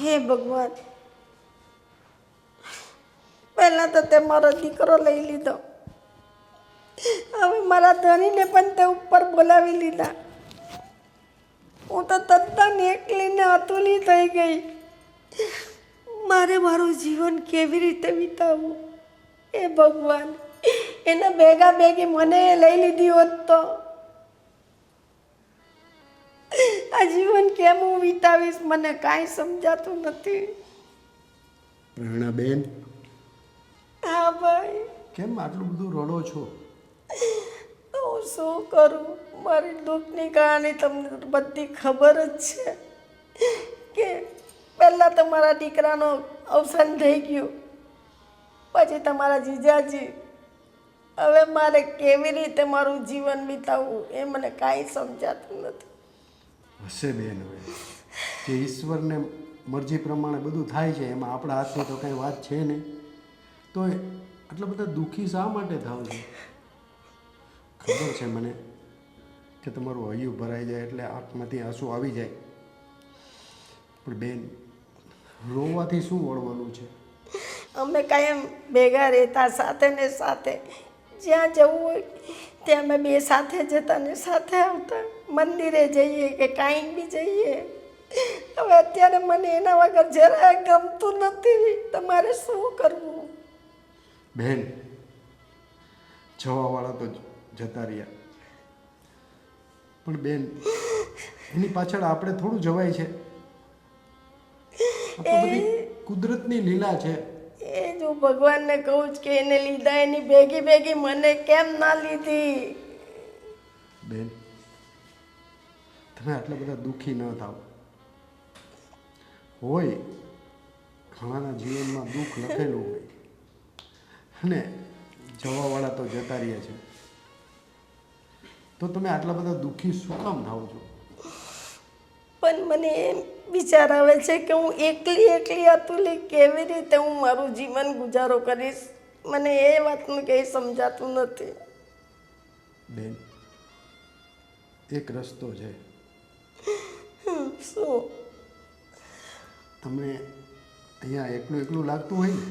હે ભગવાન, પહેલા તો તે મારો દીકરો લઈ લીધો, હવે મારા ધણીને પણ તે ઉપર બોલાવી લીધા. હું તો તદ્દન એકલીને અતુલી થઈ ગઈ. મારે મારું જીવન કેવી રીતે વિતાવવું? એ ભગવાન, એને ભેગા ભેગી મને લઈ લીધી હોત તો આ જીવન કેમ હું વિતાવીશ? મને કાંઈ સમજાતું નથી. પ્રેરણાબેન, હા ભાઈ. કેમ આટલું બધું રડો છો? તો હું શું કરું? મારી દુઃખની કહાની તમને બધી ખબર જ છે કે પહેલાં તો મારા દીકરાનું અવસાન થઈ ગયું, પછી તમારા જીજાજી. હવે મારે કેવી રીતે મારું જીવન વિતાવવું એ મને કાંઈ સમજાતું નથી. હશે બેન, હવે જે ઈશ્વરને મરજી પ્રમાણે બધું થાય છે, એમાં આપણા હાથની તો કંઈ વાત છે નહીં. તો આટલા બધા દુઃખી શા માટે થાવ છો? ખબર છે મને કે તમારું હૈયું ભરાઈ જાય એટલે આંખમાંથી આંસુ આવી જાય, પણ બેન, રોવાથી શું વળવાનું છે? અમે કાયમ ભેગા રહેતા, સાથે ને સાથે. જ્યાં જવું હોય ત્યાં અમે બે સાથે જતા ને સાથે આવતા. મંદિરે જઈએ કે કાંઈ બી જઈએ. હવે અત્યારે મને એના વગર જરાય ગમતું નથી. તમારે શું કરવું? બેન, જવાવાળા તો જતા રહ્યા, પણ બેન, એની પાછળ આપણે થોડું જવાય છે? આ તો બધી કુદરતની લીલા છે. એ જો ભગવાનને કહું જ કે એને લીધા, એની ભેગી ભેગી મને કેમ ના લીધી? બેન, તમે આટલા બધા દુઃખી ન થાવ. હોય ઘણાના જીવનમાં દુઃખ લખેલું હોય, અને જવાવાળા તો જતા રહ્યા છે, તો તમે આટલા બધા દુઃખી શું કામ થાવ છો? પણ મને એમ વિચાર આવે છે કે હું એકલી એકલી અતુલી કેવી રીતે હું મારું જીવન ગુજારો કરીશ? મને એ વાતનું કંઈ સમજાતું નથી. બેન, એક રસ્તો છે. શું? તમને અહીંયા એકલું એકલું લાગતું હોય ને,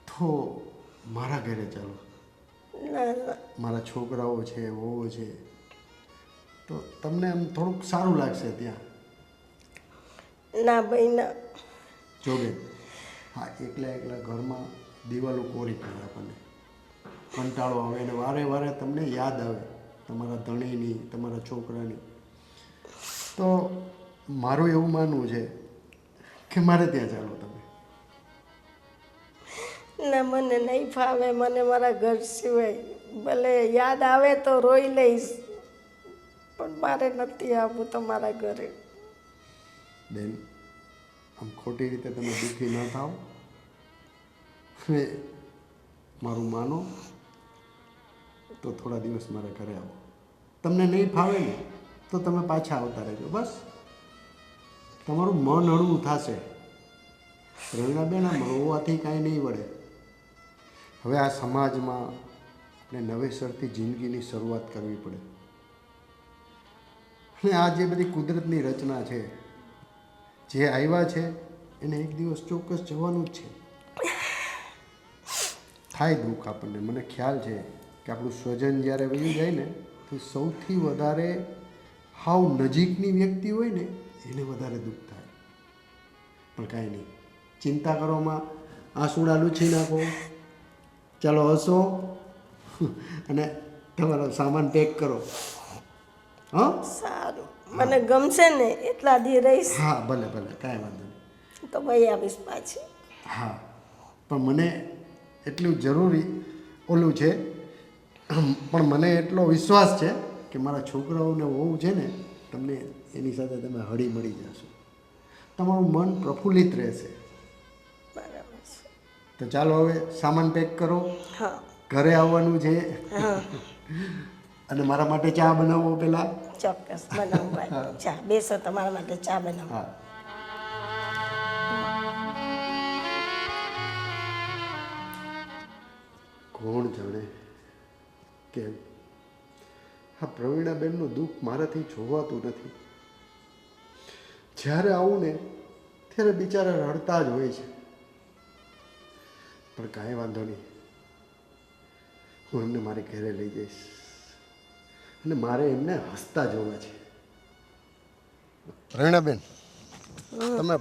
તો મારા ઘરે ચાલો. ના ના, મારા છોકરાઓ છે, વહુ છે, તો તમને આમ થોડુંક સારું લાગશે ત્યાં. ના ભાઈ ના. જો બેન, હા, એકલા એકલા ઘરમાં દિવાલો કોરી પડે, આપણને કંટાળો આવે અને વારે વારે તમને યાદ આવે તમારા ધણીની, તમારા છોકરાની. તો મારું એવું માનવું છે કે મારે ત્યાં ચાલો તમે. ના, મને નહીં ફાવે. મને મારા ઘર સિવાય ભલે યાદ આવે તો રોઈ લઈશ, પણ મારે નથી આવવું તમારા ઘરે. બેન, આમ ખોટી રીતે તમે દુઃખી ન થાવ. હવે મારું માનો તો થોડા દિવસ મારા ઘરે આવો. તમને નહીં ફાવે ને તો તમે પાછા આવતા રહેજો. બસ તમારું મન હળવું થશે. રવિનાબેન, આમ રોવાથી કાંઈ નહીં વળે. હવે આ સમાજમાં આપણે નવેસરથી જિંદગીની શરૂઆત કરવી પડે. અને આ જે બધી કુદરતની રચના છે, જે આવ્યા છે એને એક દિવસ ચોક્કસ જવાનું જ છે. થાય દુઃખ આપણને, મને ખ્યાલ છે કે આપણું સ્વજન જ્યારે વહી જાય ને, તો સૌથી વધારે હાવ નજીકની વ્યક્તિ હોય ને એને વધારે દુઃખ થાય. પણ કાંઈ નહીં, ચિંતા કરવામાં આંસુડા લૂછી નાખો. ચાલો હસો અને તમારો સામાન પેક કરો. હા, સારું, મને ગમશે ને એટલા દી રહીશ. હા, ભલે ભલે, કાંઈ વાંધો નહીં. તો ભાઈ આવીશ પાછી. હા, પણ મને એટલું જરૂરી ઓલું છે, પણ મને એટલો વિશ્વાસ છે કે મારા છોકરાઓને વહુ છે ને, તમને એની સાથે તમે હળી મળી જશો. તમારું મન પ્રફુલ્લિત રહેશે. બરાબર છે. તો ચાલો હવે સામાન પેક કરો. હા, ઘરે આવવાનું છે. હા, અને મારા માટે ચા બનાવો પેલા. ચોક્કસ બનાવું. ચા બેસો, તમારા માટે ચા બનાવું. હા. કોણ જાણે કેમ આ પ્રવીણાબેનનું દુઃખ મારાથી જોવાતું નથી. જ્યારે આવું ને ત્યારે બિચારા રડતા જ હોય છે. પણ કાંઈ વાંધો નહીં, હું એમને મારી ઘરે લઈ જઈશ અને મારે એમને હસતા જોવા છે. પ્રેરણાબેન, તમે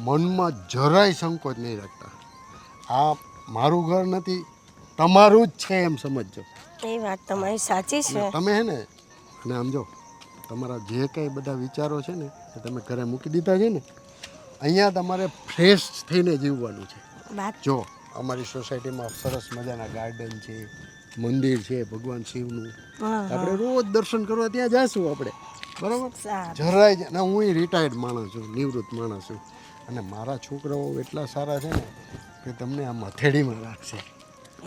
મનમાં જરાય સંકોચ નહીં રાખતા. આ મારું ઘર નથી, તમારું જ છે એમ સમજજો. એ વાત તમારી સાચી છે. તમે હે ને, અને આમ જો તમારા જે કંઈ બધા વિચારો છે ને એ તમે ઘરે મૂકી દીધા છે ને, અહીંયા તમારે ફ્રેશ થઈને જીવવાનું છે. જો અમારી સોસાયટીમાં સરસ મજાના ગાર્ડન છે, મંદિર છે ભગવાન શિવનું. આપણે રોજ દર્શન કરવા ત્યાં જઈશું આપણે, બરાબર? જરાય ને હું રિટાયર્ડ માણસ છું, નિવૃત્ત માણસ છું, અને મારા છોકરાઓ એટલા સારા છે ને કે તમને આમ હથેળીમાં રાખશે.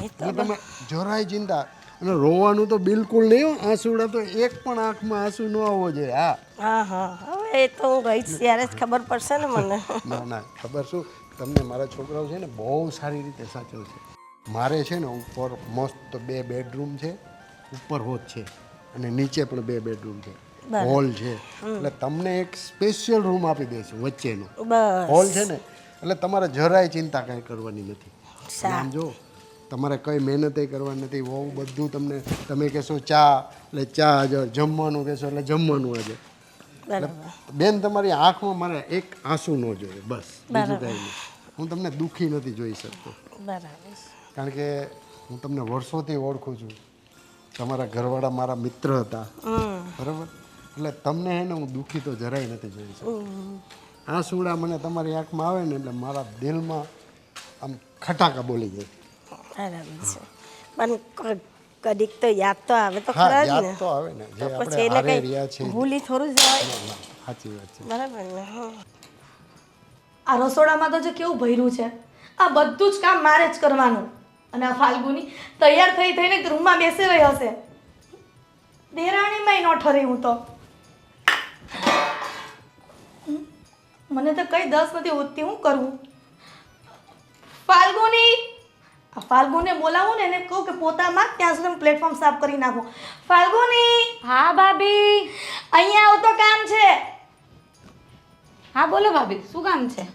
એટલે તમે જરાય ચિંતા, અને રોવાનું તો બિલકુલ નહીં હો. આંસુડા તો એક પણ આંખમાં આંસુ ન આવવો જોઈએ. હા હવે એ તો હું ગઈ ત્યારે જ ખબર પડશે ને મને. ના ખબર શું, તમને મારા છોકરાઓ છે ને બહુ સારી રીતે સાચવશે. મારે છે ને ઉપર મસ્ત 2 બેડરૂમ છે, ઉપર હોત છે, અને નીચે પણ 2 બેડરૂમ છે, હોલ છે. એટલે તમને એક સ્પેશિયલ રૂમ આપી દઈશું વચ્ચેનો હોલ છે ને, એટલે તમારે જરાય ચિંતા કાંઈ કરવાની નથી. આમ જો તમારે કંઈ મહેનત કરવાની નથી. બહુ બધું તમને, તમે કહેશો ચા એટલે ચા હાજર, જમવાનું કહેશો એટલે જમવાનું હાજર. બેન, તમારી આંખમાં મારે એક આંસુ ન જોઈએ, બસ, બીજું કાંઈ નહીં. હું તમને દુઃખી નથી જોઈ શકતો, કારણ કે હું તમને વર્ષોથી ઓળખું છું. તમારા ઘરવાળા મારા મિત્ર હતા, બરાબર? એટલે તમને હે ને હું દુઃખી તો જરાય નથી જોઈ શકતો. આંસુડા મને તમારી આંખમાં આવે ને એટલે મારા દિલમાં આમ ખટાકા બોલી જાય. બરાબર છે, પણ કદીક તો યાદ તો આવે તો ખરા જ ને. યાદ તો આવે ને, જે આપણે હારે રહ્યા છે. ભૂલી થોડું જવાય. સાચી વાત છે. બરાબર ને. આ રસોડામાં તો જે કેવું ભર્યું છે, આ બધું જ કામ મારે જ કરવાનું. અને આ ફાલ્ગુની તૈયાર થઈને રૂમમાં બેસી રહી હશે. દેરાણીમાંય ન ઠરી હું તો. મને તો કઈ દસ નથી ઉઠતી, હું કરવું? ફાલ્ગુની, આ ફાલ્ગુને બોલાવું ને, એને કહું કે પોતામાં ત્યાં સુધી હું પ્લેટફોર્મ સાફ કરી નાખું. ફાલ્ગુની! હા ભાભી, અહીંયા આવ તો કામ છે. હા બોલો ભાભી, શું કામ છે?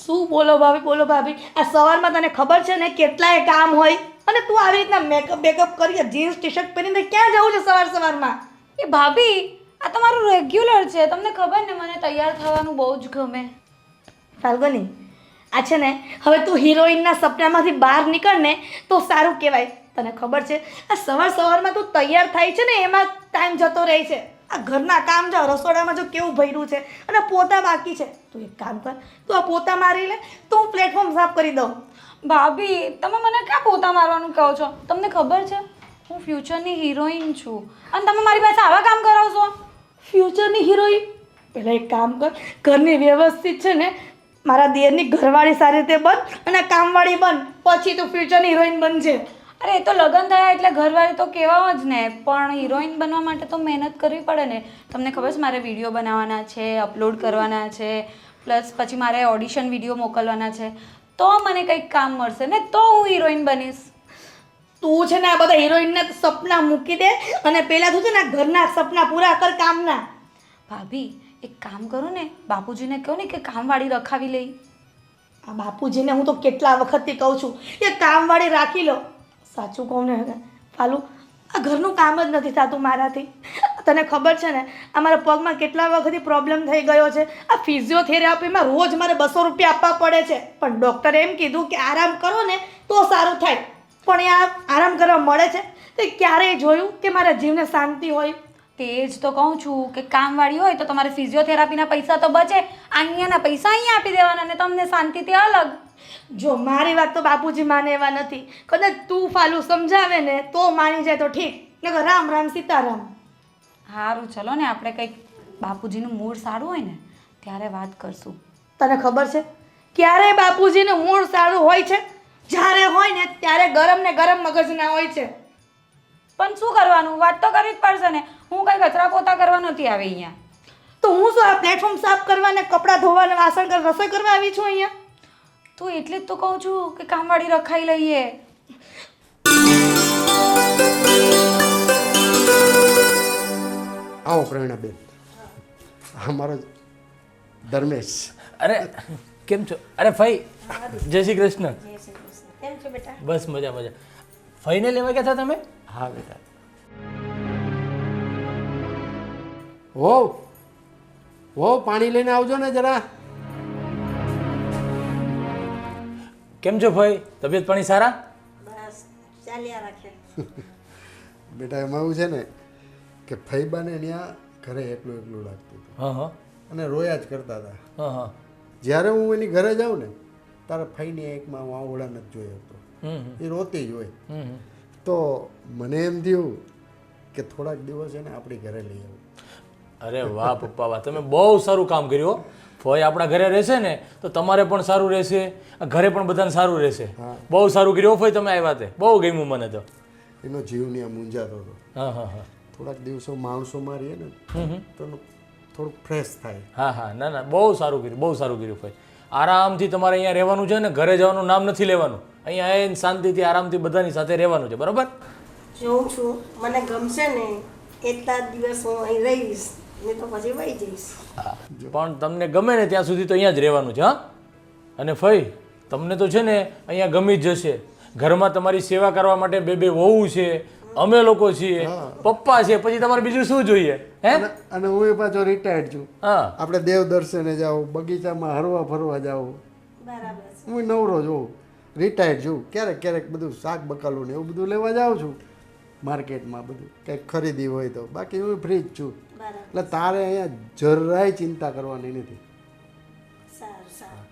શું બોલો ભાભી, આ સવારમાં તને ખબર છે ને કેટલાય કામ હોય, અને તું આવી રીતના મેકઅપ બેકઅપ કરી જીન્સ ટી શર્ટ પહેરીને ક્યાં જવું છે સવારમાં? એ ભાભી, આ તમારું રેગ્યુલર છે, તમને ખબર ને મને તૈયાર થવાનું બહુ જ ગમે. ફાલ્ગુની, આ છે ને હવે તું હિરોઈનના સપનામાંથી બહાર નીકળ ને તો સારું કહેવાય. તને ખબર છે આ સવારમાં તું તૈયાર થાય છે ને એમાં ટાઈમ જતો રહે છે. આ ઘરના કામ જો, રસોડામાં જો કેવું ભર્યું છે, અને પોતા બાકી છે. તું એક કામ કર, તું આ પોતા મારી લે તો હું પ્લેટફોર્મ સાફ કરી દઉં. ભાભી, તમે મને ક્યાં પોતા મારવાનું કહો છો? તમને ખબર છે હું ફ્યુચરની હિરોઈન છું, અને તમે મારી પાસે આવા કામ કરાવશો? ફ્યુચરની હિરોઈન? પહેલાં એક કામ કર, ઘરની વ્યવસ્થિત છે ને મારા દેરની ઘરવાળી સારી રીતે બન, અને કામવાળી બન, પછી તું ફ્યુચરની હિરોઈન બનજે. અરે એ તો લગ્ન થયા એટલે ઘરવાળી તો કહેવા જ ને, પણ હિરોઈન બનવા માટે તો મહેનત કરવી પડે ને. તમને ખબર છે મારે વિડીયો બનાવવાના છે, અપલોડ કરવાના છે, પ્લસ પછી મારે ઓડિશન વિડીયો મોકલવાના છે, તો મને કંઈક કામ મળશે ને, તો હું હિરોઈન બનીશ. તું છે ને આ બધા હિરોઈનના સપના મૂકી દે, અને પહેલાં તું છે ને ઘરના સપના પૂરા કર, કામના. ભાભી એક કામ કરો ને, બાપુજીને કહો ને કે કામવાળી રખાવી લઈ. આ બાપુજીને હું તો કેટલા વખતથી કહું છું એ કામવાળી રાખી લો. સાચું કહું ને ફાલુ, આ ઘરનું કામ જ નથી થતું મારાથી. તને ખબર છે ને અમારા પગમાં કેટલા વખતથી પ્રોબ્લેમ થઈ ગયો છે. આ ફિઝિયોથેરાપીમાં રોજ મારે 200 રૂપિયા આપવા પડે છે, પણ ડૉક્ટરે એમ કીધું કે આરામ કરો ને તો સારું થાય. પણ એ આરામ કરવા મળે છે તે ક્યારેય જોયું કે મારા જીવને શાંતિ હોય? તે જ તો કહું છું કે કામવાળી હોય તો તમારે ફિઝિયોથેરાપીના પૈસા તો બચે, અહીંયાના પૈસા અહીંયા આપી દેવાના અને તમને શાંતિથી અલગ. જો મારી વાત તો બાપુજી માને એવા નથી. કદાચ તું ફાલુ સમજાવે ને તો માની જાય તો ઠીક, નકર રામ રામ સીતારામ. સારું ચલો ને, આપણે કંઈક બાપુજીનું મૂડ સારું હોય ને ત્યારે વાત કરશું. તને ખબર છે ક્યારે બાપુજીનું મૂડ સારું હોય છે? જ્યારે હોય ને ત્યારે ગરમ ને ગરમ મગજના હોય છે. પણ શું કરવાનું, વાત તો કરવી જ પડશે ને. હું કંઈ કચરા પોતા કરવા નથી આવી અહીંયા. તો હું શું આ પ્લેટફોર્મ સાફ કરવા ને કપડાં ધોવા ને વાસણ કર રસોઈ કરવા આવી છું અહીંયા? તો એટલે જ તો કહું છું કે કામવાળી રખાઈ લઈએ. આવો પ્રેરણાબેન, અમારો ધર્મેશ. અરે કેમ છો? અરે ફઈ, જય શ્રી કૃષ્ણ. કેમ છો બેટા? બસ મજા મજા. ફઈને લેવા ગયા હતા તમે? હા બેટા. હો હો પાણી લઈને આવજો ને જરા. કેમ છો ફઈ? તબિયત પાણી સારા? બસ ચાલ્યા રાખે. બેટા એમાં એવું છે ને કે ફઈબાને ત્યાં ઘરે એકલું એકલું લાગતું હતું હા હા અને રોયા જ કરતા હતા. હા હા. જ્યારે હું એની ઘરે જાઉં ને તારે ફઈની એકમાં હું આવડા નથી જોયો હતો. હમ એ રોતી જ હોય. હમ. તો મને એમ થયું કે થોડાક દિવસ એને આપણી ઘરે લઈ આવું. અરે વાહ પપ્પા વાહ, તમે બહુ સારું કામ કર્યું હો. ફોય આપણા ઘરે રહેશે ને તો તમારે પણ સારું રહેશે, આ ઘરે પણ બધાને સારું રહેશે. બહુ સારું કર્યું હો ફોય, તમે આવ્યા તે બહુ ગમ્યું મને તો. એનો જીવ ત્યાં મૂંઝાતો હતો. હા હા હા. થોડાક દિવસો માણસોમાં રહીએ ને તો એનું થોડુંક ફ્રેશ થાય. હા હા, ના ના, બહુ સારું કર્યું, બહુ સારું કર્યું ફોય. આરામથી તમારે અહીંયા રહેવાનું છે ને, ઘરે જવાનું નામ નથી લેવાનું. અહીંયા આવીને શાંતિથી આરામથી બધાની સાથે રહેવાનું છે, બરાબર? જોઉં છું મને ગમશે ને એટલા જ દિવસ હું અહીં રહીશ ને તો પછી વહી જઈશ. હા, પણ તમને ગમે ને ત્યાં સુધી તો અહીંયા જ રહેવાનું છે. હા, અને ફઈ તમને તો છે ને અહીંયા ગમી જ જશે. ઘરમાં તમારી સેવા કરવા માટે બે બે વહુ છે, અમે લોકો છીએ, પપ્પા છે, પછી તમારે બીજું શું જોઈએ? હે? અને હું એ પાછો રિટાયર્ડ છું. હા આપણે દેવ દર્શને જાઓ, બગીચામાં હરવા ફરવા જાઓ. બરાબર છે. હું નવરો છું, રિટાયર્ડ છું. ક્યારેક ક્યારેક બધું શાક બકાલું ને એવું બધું લેવા જાઉં છું માર્કેટમાં, બધું કંઈક ખરીદી હોય તો. બાકી હું ફ્રી જ છું. બરાબર. એટલે તારે અહીંયા જરાય ચિંતા કરવાની નથી. સારું સારું.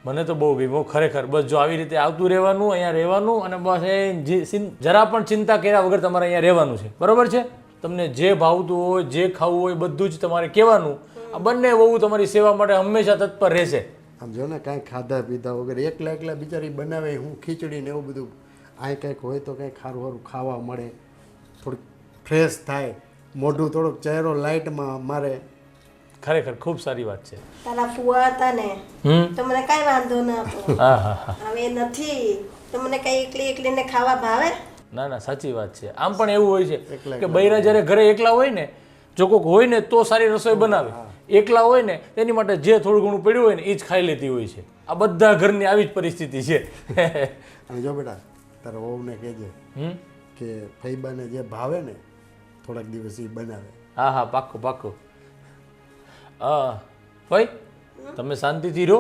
મને તો બહુ ગમ્યું ખરેખર. બસ જો આવી રીતે આવતું રહેવાનું, અહીંયા રહેવાનું, અને બસ એ જરા પણ ચિંતા કર્યા વગર તમારે અહીંયા રહેવાનું છે, બરોબર છે? તમને જે ભાવતું હોય, જે ખાવું હોય, બધું જ તમારે કહેવાનું. આ બંને વહુ તમારી સેવા માટે હંમેશા તત્પર રહેશે. આમ જો ને કાંઈ ખાધા પીધા વગર એકલા એકલા બિચારી બનાવે, હું ખીચડી ને એવું બધું. આ કંઈક હોય તો કંઈક સારું સારું ખાવા મળે, થોડુંક ફ્રેશ થાય, મોઢું થોડુંક ચહેરો લાઇટમાં મારે. ખરેખર ખૂબ સારી વાત છે. તારા ફુવા હતા ને તો મને કાંઈ વાંધો ન હતો. હા હા હા. હવે નથી તો મને કઈ એકલી એકલીને ખાવા ભાવે? ના ના, સાચી વાત છે. આમ પણ એવું હોય છે કે બૈરા જ્યારે ઘરે એકલા હોય ને, જો કોઈક હોય ને તો સારી રસોઈ બનાવે. એકલા હોય ને તેની માટે જે થોડું ઘણું પડ્યું હોય ને એ જ ખાઈ લેતી હોય છે. આ બધા ઘરની આવી જ પરિસ્થિતિ છે. અને જો બેટા તારા વહુને કહેજે કે ફઈબાને જે ભાવે ને થોડાક દિવસ એ બનાવે. હા હા, પાક્કું પાક્કું. હા ભાઈ, તમે શાંતિથી રહો.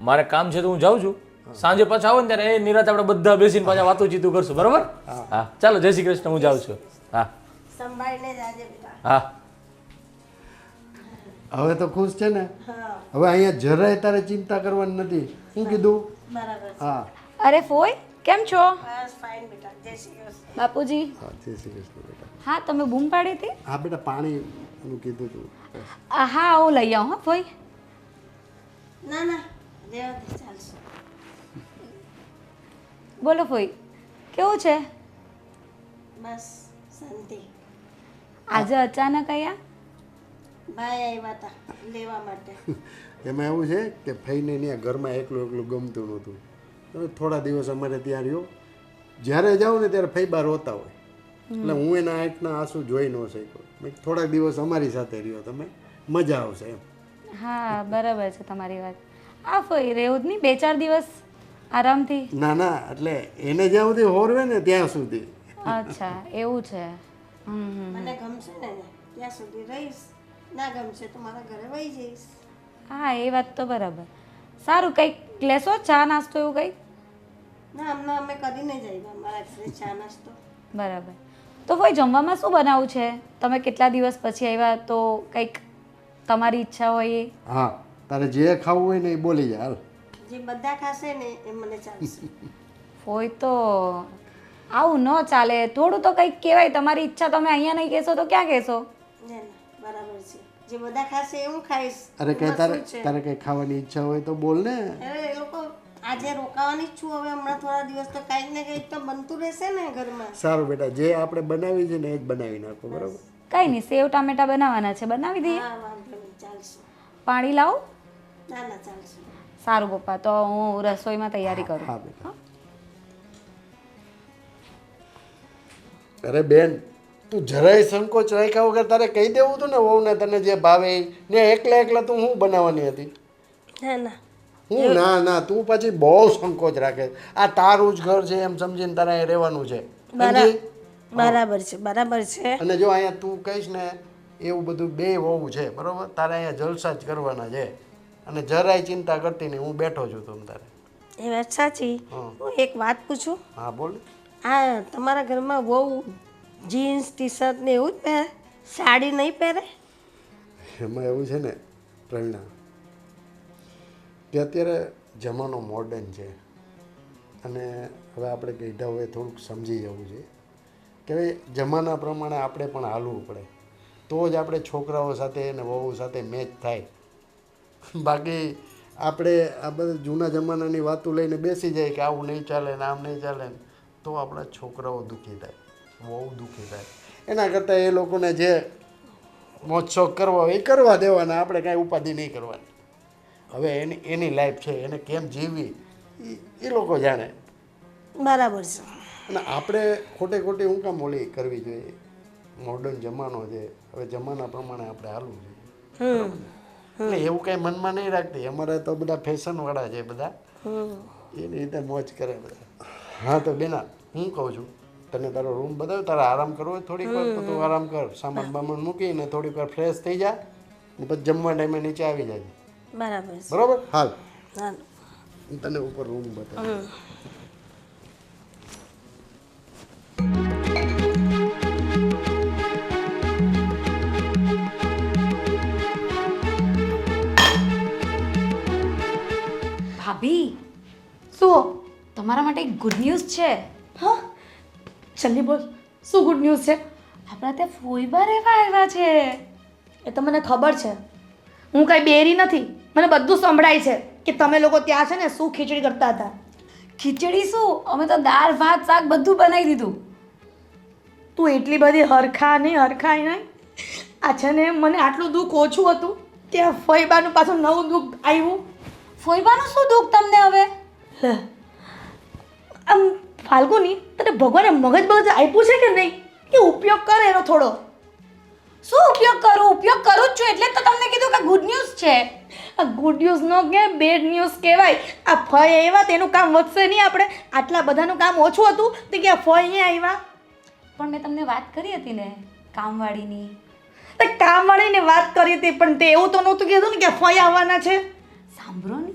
મારે કામ છે તો હું જાઉં છું. સાંજે પાછા આવો ને ત્યારે એ નિરાત આપણે બધા બેસીને પાછા વાતું ચીતું કરશું, બરાબર? હા ચાલો, જય શ્રી કૃષ્ણ, હું જાઉં છું. હા સંભાળીને જાજે બેટા. હા. હવે તો ખુશ છે ને? હા હવે અહીંયા જરાય તારે ચિંતા કરવાની નથી. શું કીધું? બરાબર છે. હા અરે ફોય, કેમ છો? બસ ફાઇન બેટા. જય શ્રી કૃષ્ણ. બાપુજી. હા, જય શ્રી કૃષ્ણ બેટા. હા, તમે બૂમ પાડી હતી? હા બેટા, પાણી નું કીધું તું. હા, હું લઈ આવું. હા ફોય. ના ના રહેવા દે, ચાલશે. બોલો ફોય, કેવું છે? બસ શાંતિ. આજે અચાનક અહીંયા? ભાઈ આવ્યા હતા લેવા માટે. એમાં એવું છે કે ફઈને ત્યાં ઘરમાં એકલું એકલું ગમતું નહોતું. તમે થોડા દિવસ અમારે ત્યાં રહ્યો. જ્યારે જાઉં ને ત્યારે ફઈબા રોતા હોય, એટલે હું એના આંખના આંસુ જોઈ ન શક્યો. મેં કીધું થોડાક દિવસ અમારી સાથે રહ્યો, તમે મજા આવશે એમ. હા, બરાબર છે તમારી વાત. આ ફોય રહેવું જ નહીં 2-4 દિવસ આરામથી? ના ના, એટલે એને જ્યાં સુધી હોરવે ને ત્યાં સુધી. અચ્છા, એવું છે. મને ગમશે ને ત્યાં સુધી રહીશ, ના ગમશે તો મારા ઘરે વહી જઈશ. હા, એ વાત તો બરાબર. સારું, કંઈક લેશો ચા નાસ્તો એવું કંઈક? ના હમણાં અમે કરીને જ આવ્યા મારા ઘરે ચા નાસ્તો. બરાબર. તો ફોય જમવામાં શું બનાવવું છે? તમે કેટલા દિવસ પછી આવ્યા તો કંઈક તમારી ઈચ્છા હોય એ? હા, તારે જે ખાવું હોય ને એ બોલી જા હાલ. જે બધા ખાશે ને એ મને ચાલશે. ફોય તો આવું ન ચાલે. થોડું તો કંઈક કહેવાય. તમારી ઈચ્છા તમે અહીંયા નહીં કહેશો તો ક્યાં કહેશો? ના ના બરાબર છે. જે બધા ખાશે એ હું ખાઈશ. અરે કઈ એમાં શું છે? તારે કઈ ખાવાની ઈચ્છા હોય તો બોલ ને. અરે એ લોકો આજે રોકાવાની જ છું. હવે હમણાં થોડા દિવસ તો કંઈક ને કંઈક તો બનતું રહેશે ને ઘરમાં. સારું બેટા, જે આપણે બનાવી છે ને એ જ બનાવી નાખો, બરાબર? કંઈ નહીં, સેવ ટામેટા બનાવવાના છે, બનાવી દઈએ. હા વાંધો નહીં, ચાલશે. પાણી લાવું? ના ના ચાલશે. સારું પપ્પા, તો હું રસોઈમાં તૈયારી કરું. હા બેટા. અરે બેન, તું જરાય સંકોચ રાખ્યા વગર તારે કહી દેવું હતું ને વહુને તને જે ભાવે એ. ને એકલા એકલા તું શું બનાવવાની હતી? ના ના હું ના તું પછી બહુ સંકોચ રાખે. આ તારું જ ઘર છે એમ સમજીને તારે અહીંયા રહેવાનું છે. સમજી? બરાબર છે બરાબર છે. અને જો અહીંયા તું કહીશ ને એવું બધું બે હોવું છે બરોબર. તારે અહીંયા જલસા જ કરવાના છે અને જરાય ચિંતા કરતી નહીં. હું બેઠો છું તમ તારે. એ વાત સાચી. હા. હું એક વાત પૂછું. હા બોલ. આ તમારા ઘરમાં બહુ જીન્સ ટી શર્ટ ને એવું જ પહેરે, સાડી નહીં પહેરે? એમાં એવું છે ને પ્રવીણા કે અત્યારે જમાનો મોડર્ન છે અને હવે આપણે કહીધા હોય થોડુંક સમજી જવું છે કે ભાઈ જમાના પ્રમાણે આપણે પણ હાલવું પડે તો જ આપણે છોકરાઓ સાથે અને વહુ સાથે મેચ થાય. બાકી આપણે આ બધા જૂના જમાનાની વાતો લઈને બેસી જાય કે આવું નહીં ચાલે ને આમ નહીં ચાલે ને તો આપણા છોકરાઓ દુઃખી થાય, બહુ દુઃખી થાય. એના કરતાં એ લોકોને જે મોજ શોખ કરવા હોય એ કરવા દેવાના, આપણે કાંઈ ઉપાધિ નહીં કરવાની. હવે એની લાઈફ છે, એને કેમ જીવવી એ લોકો જાણે. બરાબર છે. અને આપણે ખોટે ખોટી હું કામ ઓલી કરવી જોઈએ? મોડર્ન જમાનો છે, હવે જમાના પ્રમાણે આપણે હાલવું જોઈએ. એટલે એવું કાંઈ મનમાં નહીં રાખતી. અમારે તો બધા ફેશનવાળા છે બધા, એની રીતે મોજ કરે બધા. હા તો બેના હું કહું છું તને તારો રૂમ બતાવ્યો, તારે આરામ કરવો હોય થોડીક વાર તો તું આરામ કર, સામાન બામાન મૂકીને થોડીક વાર ફ્રેશ થઈ જા ને પછી જમવા ટાઈમે નીચે આવી જાય. બરાબર છે. બરોબર? હાલ હા. હું તને ઉપર રૂમ બતાવું. ભાભી, શું? તમારા માટે એક ગુડ ન્યૂઝ છે. હા, જલ્દી બોલ, શું ગુડ ન્યૂઝ છે? આપણા ત્યાં ફોઈબા રહેવા આવ્યા છે. એ તો મને ખબર છે, હું કાંઈ બેરી નથી. મને બધું સંભળાય છે કે તમે લોકો ત્યાં છે ને શું ખીચડી કરતા હતા. ખીચડી શું, અમે તો દાળ ભાત શાક બધું બનાવી દીધું. તું એટલી બધી હરખાય નહીં. આ છે ને મને આટલું દુઃખ ઓછું હતું, ત્યાં ફઈબાનું પાછું નવું દુઃખ આવ્યું. ફોઈબાનું શું દુઃખ તમને હવે? લે, આમ ફાલ્ગુની તને ભગવાને મગજ આપ્યું છે કે નહીં? કે ઉપયોગ કરે એનો થોડો. શું ઉપયોગ કરું? ઉપયોગ કરું જ છું એટલે જ તો તમને કીધું કે ગુડ ન્યૂઝ છે. આ ગુડ ન્યૂઝ નો કે બેડ ન્યૂઝ કહેવાય. આ ફઈ આવ્યા તેનું કામ વધશે નહીં. આપણે આટલા બધાનું કામ ઓછું હતું તો કે ફઈ અહીંયા આવ્યા. પણ મેં તમને વાત કરી હતી ને કામવાળીની. તો કામવાળીને વાત કરી હતી પણ તે એવું તો નહોતું કીધું ને કે ફઈ આવવાના છે. સાંભળો ને,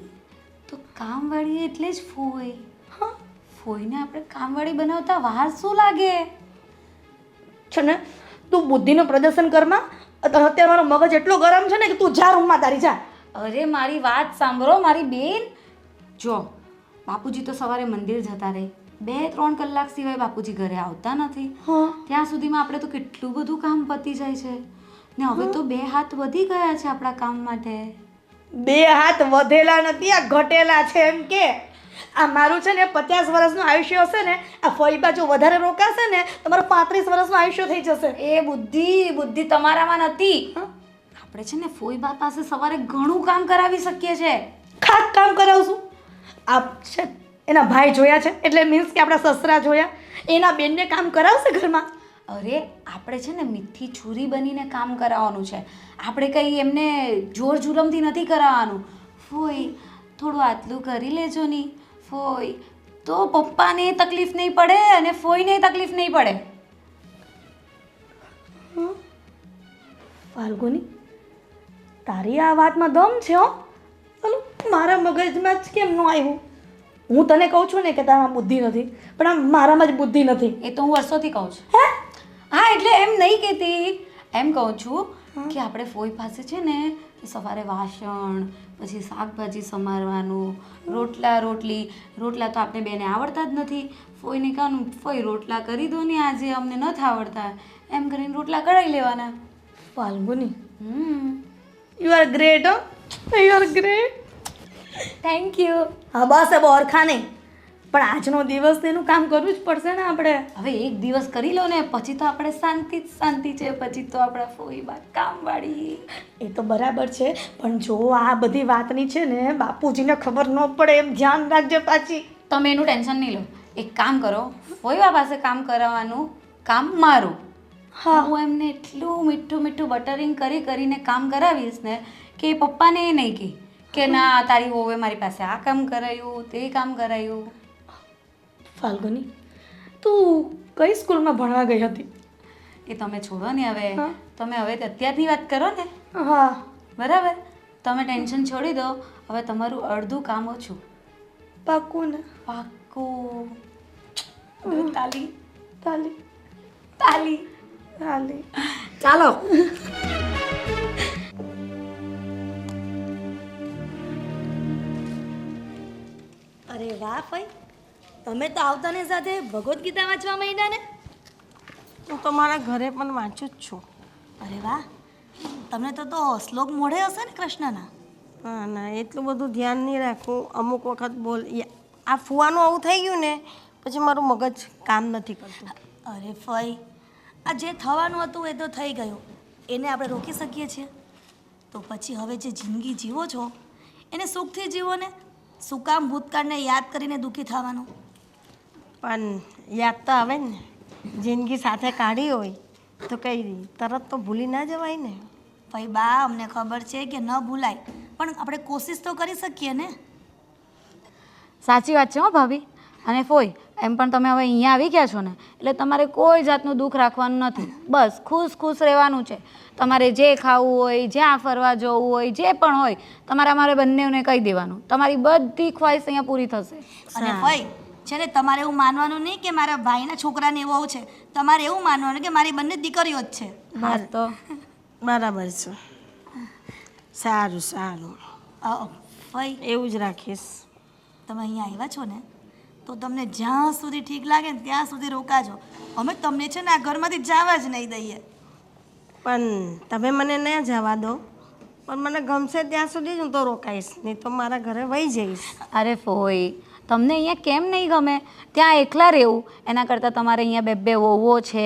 તો કામવાળી એટલે જ ફોઈ. હા, ફોઈને આપણે કામવાળી બનાવતા વાર શું લાગે? છે ને તું બુદ્ધિનું પ્રદર્શન કરમાં. અત્યારે મારો મગજ એટલો ગરમ છે ને કે તું જા રૂમમાં તારી જા. અરે મારી વાત સાંભળો મારી બેન. જો બાપુજી તો સવારે મંદિર જતા રહે, 2-3 કલાક સિવાય બાપુજી ઘરે આવતા નથી. હા, ત્યાં સુધીમાં આપણે તો કેટલું બધું કામ પતી જાય છે ને. હવે તો 2 હાથ વધી ગયા છે આપણા કામ માટે. 2 હાથ વધેલા નથી, આ ઘટેલા છે. એમ કે આ મારું છે ને 50 વર્ષનું આયુષ્ય હશે ને, આ ફઈબા જો વધારે રોકાશે ને તમારું 35 વર્ષનું આયુષ્ય થઈ જશે. એ બુદ્ધિ તમારામાં નથી. આપણે છે ને ફોઈબા પાસે સવારે ઘણું કામ કરાવી શકીએ છે. ખાસ કામ કરાવશું. આપ છે એના ભાઈ જોયા છે એટલે મીન્સ કે આપણા સસરા જોયા, એના બેનને કામ કરાવશે ઘરમાં. અરે આપણે છે ને મીઠી છુરી બનીને કામ કરાવવાનું છે. આપણે કંઈ એમને જોર જુલમથી નથી કરાવવાનું. ફોઈ થોડું આટલું કરી લેજો ની ફોઈ, તો પપ્પાને તકલીફ નહીં પડે અને ફોઈને તકલીફ નહીં પડે. ફાલ્ગુની, તારી આ વાતમાં દમ છે હો. ચાલો, મારા મગજમાં જ કેમ ન આવ્યું? હું તને કહું છું ને કે તારામાં બુદ્ધિ નથી, પણ આ મારામાં જ બુદ્ધિ નથી. એ તો હું વર્ષોથી કહું છું. હે? હા એટલે એમ નહીં કહેતી, એમ કહું છું કે આપણે ફોઈ પાસે છે ને સવારે વાસણ, પછી શાકભાજી સમારવાનું, રોટલા તો આપણે બેને આવડતા જ નથી. ફોઈને કહેવાનું ફોઈ રોટલા કરી દો ને આજે, અમને નથી આવડતા. એમ કરીને રોટલા કઢાઈ લેવાના. Falguni, you are great. You are great. Thank you. હા બસ હવે ઓરખા નહીં, પણ આજનો દિવસ એનું કામ કરવું જ પડશે ને આપણે. હવે એક દિવસ કરી લો ને પછી તો આપણે શાંતિ જ શાંતિ છે. પછી તો આપણા ફોઈ બા કામવાળી. એ તો બરાબર છે, પણ જો આ બધી વાતની છે ને બાપુજીને ખબર ન પડે એમ ધ્યાન રાખજે પાછી. તમે એનું ટેન્શન નહીં લો. એક કામ કરો, ફોઈબા પાસે કામ કરાવવાનું કામ મારું. હા, હું એમને એટલું મીઠું બટરિંગ કરીને કામ કરાવીશ ને કે પપ્પાને એ નહીં કહે કે ના તારી વહુએ મારી પાસે આ કામ કરાયું તે કામ કરાયું? ફાલ્ગુની, તું કઈ સ્કૂલમાં ભણવા ગઈ હતી? એ તમે છોડો ને હવે. હા. તમે હવે અત્યારની વાત કરો ને, હા. બરાબર? તમે ટેન્શન છોડી દો. હવે તમારું અડધું કામ ઓછું. પાક્કું ને? પાક્કું. તાલી તાલી તાલી. તાલી. ચાલો. અરે વાહ ભાઈ, તમે તો આવતાની સાથે ભગવદ્ ગીતા વાંચવા માંડ્યા ને? હું તો મારા ઘરે પણ વાંચું જ છું. અરે વાહ, તમને તો શ્લોક મોઢે હશે ને કૃષ્ણના? હા ના, એટલું બધું ધ્યાન નહીં રાખું. અમુક વખત આ ફુવાનું આવું થઈ ગયું ને પછી મારું મગજ કામ નથી કરતું. અરે ફઈ, આ જે થવાનું હતું એ તો થઈ ગયું, એને આપણે રોકી શકીએ છીએ? તો પછી હવે જે જિંદગી જીવો છો એને સુખથી જીવો ને. શું કામ ભૂતકાળને યાદ કરીને દુઃખી થવાનું? પણ યાદ તો આવે ને, જિંદગી સાથે કાઢી હોય તો કઈ તરત તો ભૂલી ના જવાય ને. ભાઈ બા, અમને ખબર છે કે ન ભૂલાય, પણ આપણે કોશિશ તો કરી શકીએ ને. સાચી વાત છે હો ભાભી. અને ફોઈ, એમ પણ તમે હવે અહીંયા આવી ગયા છો ને, એટલે તમારે કોઈ જાતનું દુઃખ રાખવાનું નથી. બસ ખુશ ખુશ રહેવાનું છે. તમારે જે ખાવું હોય, જ્યાં ફરવા જવું હોય, જે પણ હોય, તમારે અમારે બંનેને કહી દેવાનું. તમારી બધી ખ્વાહિશ અહીંયા પૂરી થશે. અને ભાઈ છે ને, તમારે એવું માનવાનું નહીં કે મારા ભાઈના છોકરાને એવો છે. તમારે એવું માનવાનું કે મારી બંને દીકરીઓ જ છે. બસ તો બરાબર છે. સારું સારું, ભાઈ એવું જ રાખીશ. તમે અહીંયા આવ્યા છો ને, તો તમને જ્યાં સુધી ઠીક લાગે ને ત્યાં સુધી રોકાજો. અમે તમને છે ને આ ઘરમાંથી જવા જ નહીં દઈએ. પણ તમે મને ન જવા દો, પણ મને ગમશે ત્યાં સુધી જ હું તો રોકાઈશ, નહીં તો મારા ઘરે વહી જઈશ. અરે ફોઈ, તમને અહીંયા કેમ નહીં ગમે? ત્યાં એકલા રહેવું એના કરતાં તમારે અહીંયા બે વહુઓ છે,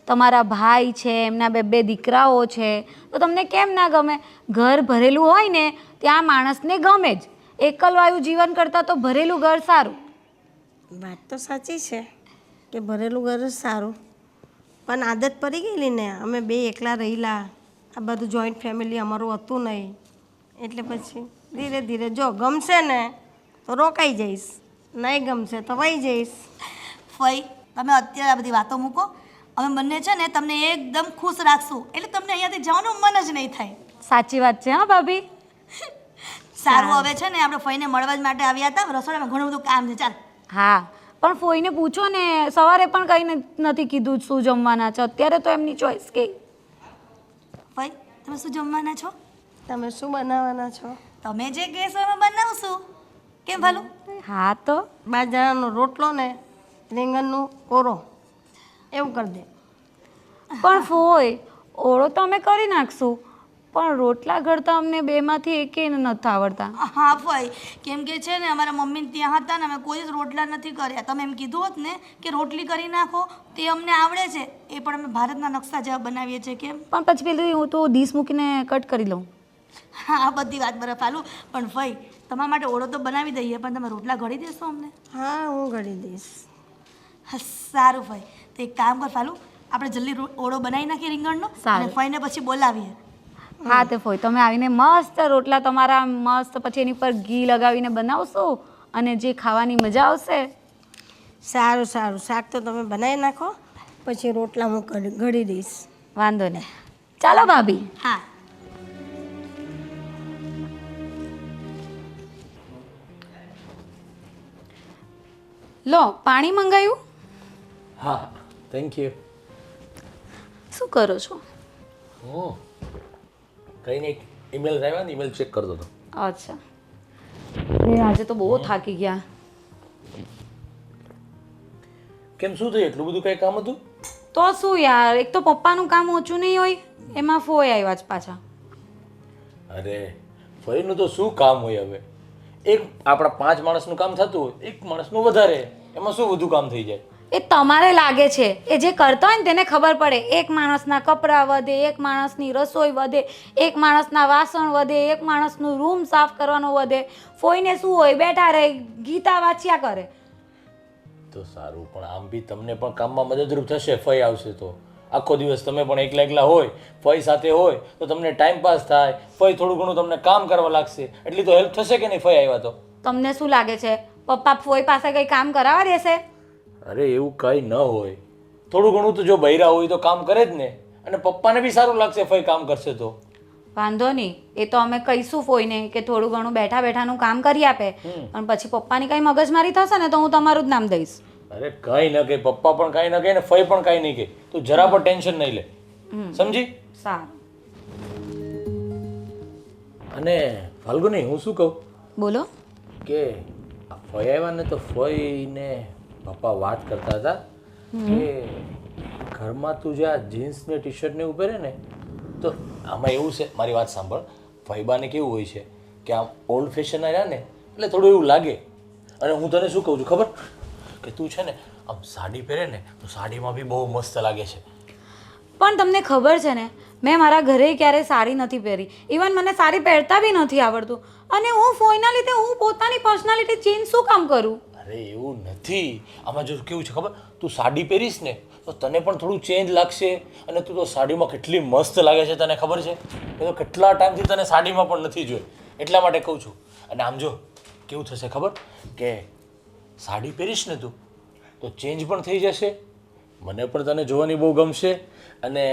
તમારા ભાઈ છે, એમના બે દીકરાઓ છે, તો તમને કેમ ના ગમે? ઘર ભરેલું હોય ને ત્યાં માણસને ગમે જ. એકલવાયું જીવન કરતાં તો ભરેલું ઘર સારું. વાત તો સાચી છે કે ભરેલું ઘર જ સારું, પણ આદત પડી ગયેલી ને, અમે બે એકલા રહેલા, આ બધું જોઈન્ટ ફેમિલી અમારું હતું નહીં, એટલે પછી ધીરે ધીરે જો ગમશે ને તો રોકાઈ જઈશ, નહીં ગમશે તો વહી જઈશ. ફઈ, તમે અત્યારે આ બધી વાતો મૂકો. અમે બંને છે ને તમને એકદમ ખુશ રાખશું, એટલે તમને અહીંયાથી જવાનું મન જ નહીં થાય. સાચી વાત છે હા ભાભી. સારું, હવે છે ને આપણે ફઈને મળવા જ માટે આવ્યા હતા. રસોડામાં ઘણું બધું કામ છે. ચાલ. હા, પણ ફોઈને પૂછો ને, સવારે પણ કંઈ નથી કીધું શું જમવાના છે. અત્યારે તો એમની ચોઈસ કે. ફઈ, તમે શું જમવાના છો? તમે શું બનાવવાના છો? તમે જે કહેશો અમે બનાવશું. કેમ ભાલું? હા તો બાજરાનો રોટલો ને રીંગણનું ઓરો એવું કરી દે. પણ ફોય, ઓળો તો અમે કરી નાખશું, પણ રોટલા ઘડતા અમને બેમાંથી એકેય નથી આવડતા. હા ફઈ, કેમ કે છે ને અમારા મમ્મી ત્યાં હતા ને, અમે કોઈ જ રોટલા નથી કર્યા. તમે એમ કીધું હોત ને કે રોટલી કરી નાખો, તે અમને આવડે છે. એ પણ અમે ભારતના નકશા જેવા બનાવીએ છીએ. કેમ? પણ પછી પેલું હું તો ડીશ મૂકીને કટ કરી લઉં. હા, આ બધી વાત બરાબર ફાલું. પણ ફઈ, તમારા માટે ઓળો તો બનાવી દઈએ, પણ તમે રોટલા ઘડી દેશો અમને? હા, હું ઘડી દઈશ. હા, સારું ફઈ. તો એક કામ કર ફાલું, આપણે જલ્દી ઓળો બનાવી નાખીએ રીંગણનો, અને ફઈને પછી બોલાવીએ. હા તે ફોય, તમે આવીને મસ્ત રોટલા તમારા મસ્ત પછી એની પર ઘી લગાવીને બનાવશો અને જે ખાવાની મજા આવશે. સારું સારું, શાક તો તમે બનાવી નાખો, પછી રોટલા હું ઘડી દઈશ. વાંધો નહીં. ચાલો ભાભી. હા. લો, પાણી મંગાવ્યું? હા, થેન્ક યુ. શું કરો છો? કંઈ નહીં, ઈમેલ આવ્યા ને, ઈમેલ ચેક કરતો હતો. અચ્છા. આજે તો બહુ થાકી ગયા. કેમ, શું થયું? એટલું બધું કંઈ કામ હતું? તો શું યાર, એક તો પપ્પાનું કામ ઓછું નહીં હોય, એમાં ફોય આવ્યા જ પાછા. અરે ફરીનું તો શું કામ હોય હવે? એક આપણા 5 માણસનું કામ થતું હોય, એક માણસનું વધારે, એમાં શું વધુ કામ થઈ જાય? એ તમારે લાગે છે, એ જે કરતા હોય ને તેને ખબર પડે. એક માણસના કપડાં વધે, એક માણસની રસોઈ વધે, એક માણસના વાસણ વધે, એક માણસનું રૂમ સાફ કરવાનો વધે. ફોઈને શું હોય, બેઠા રહે, ગીતા વાંચ્યા કરે. તો સારું, પણ આમ બી તમને પણ કામમાં મદદરૂપ થશે. ફઈ આવશે તો આખો દિવસ તમે પણ એકલા એકલા હોય, ફઈ સાથે હોય તો તમને ટાઈમ પાસ થાય, ફઈ થોડું ઘણું તમને કામ કરવા લાગશે, એટલી તો હેલ્પ થશે કે નહીં ફઈ આવ્યા તો? તમને શું લાગે છે પપ્પા ફોઈ પાસે કંઈ કામ કરાવવા દેશે? અરે એવું કંઈ ન હોય, થોડું ઘણું તો જો બૈરા હોય તો કામ કરે જ ને, અને પપ્પાને બી સારું લાગશે ફઈ કામ કરશે તો. વાંધો નહીં, એ તો અમે કહીશું ફોઈને કે થોડું ઘણું બેઠા બેઠાનું કામ કરી આપે, અને પછી પપ્પાની કંઈ મગજમારી થશે ને તો હું તમારું જ નામ દઈશ. અરે કંઈ ન કહે, પપ્પા પણ કંઈ ન કહે ને ફઈ પણ કંઈ નહીં કહે, તું જરા પણ ટેન્શન નહીં લે, સમજી? સારું. અને ફાલ્ગુની, હું શું કહું બોલો. કે આ ફઈ આવ્યા ને તો ફઈને પપ્પા વાત કરતા હતા કે ઘરમાં તું જે આ જીન્સ ને ટી શર્ટ ને એવું પહેરે ને, તો આમાં એવું છે, મારી વાત સાંભળ, ફઈબાને કેવું હોય છે કે આમ ઓલ્ડ ફેશન રહ્યા ને એટલે થોડું એવું લાગે. અને હું તને શું કહું છું ખબર, કે તું છે ને આમ સાડી પહેરે ને તો સાડીમાં બી બહુ મસ્ત લાગે છે. પણ તમને ખબર છે ને, મેં મારા ઘરે ક્યારેય સાડી નથી પહેરી, ઇવન મને સાડી પહેરતા બી નથી આવડતું, અને હું ફોઈના લીધે હું પોતાની પર્સનાલિટી ચેન્જ શું કામ કરું? અરે એવું નથી, આમાં જો કેવું છે ખબર, તું સાડી પહેરીશ ને તો તને પણ થોડું ચેન્જ લાગશે, અને તું તો સાડીમાં કેટલી મસ્ત લાગે છે તને ખબર છે? એ તો કેટલા ટાઈમથી તને સાડીમાં પણ નથી જોઈ, એટલા માટે કહું છું. અને આમ જો કેવું થશે ખબર, કે સાડી પહેરીશ ને તું તો ચેન્જ પણ થઈ જશે, મને પણ તને જોવાની બહુ ગમશે, અને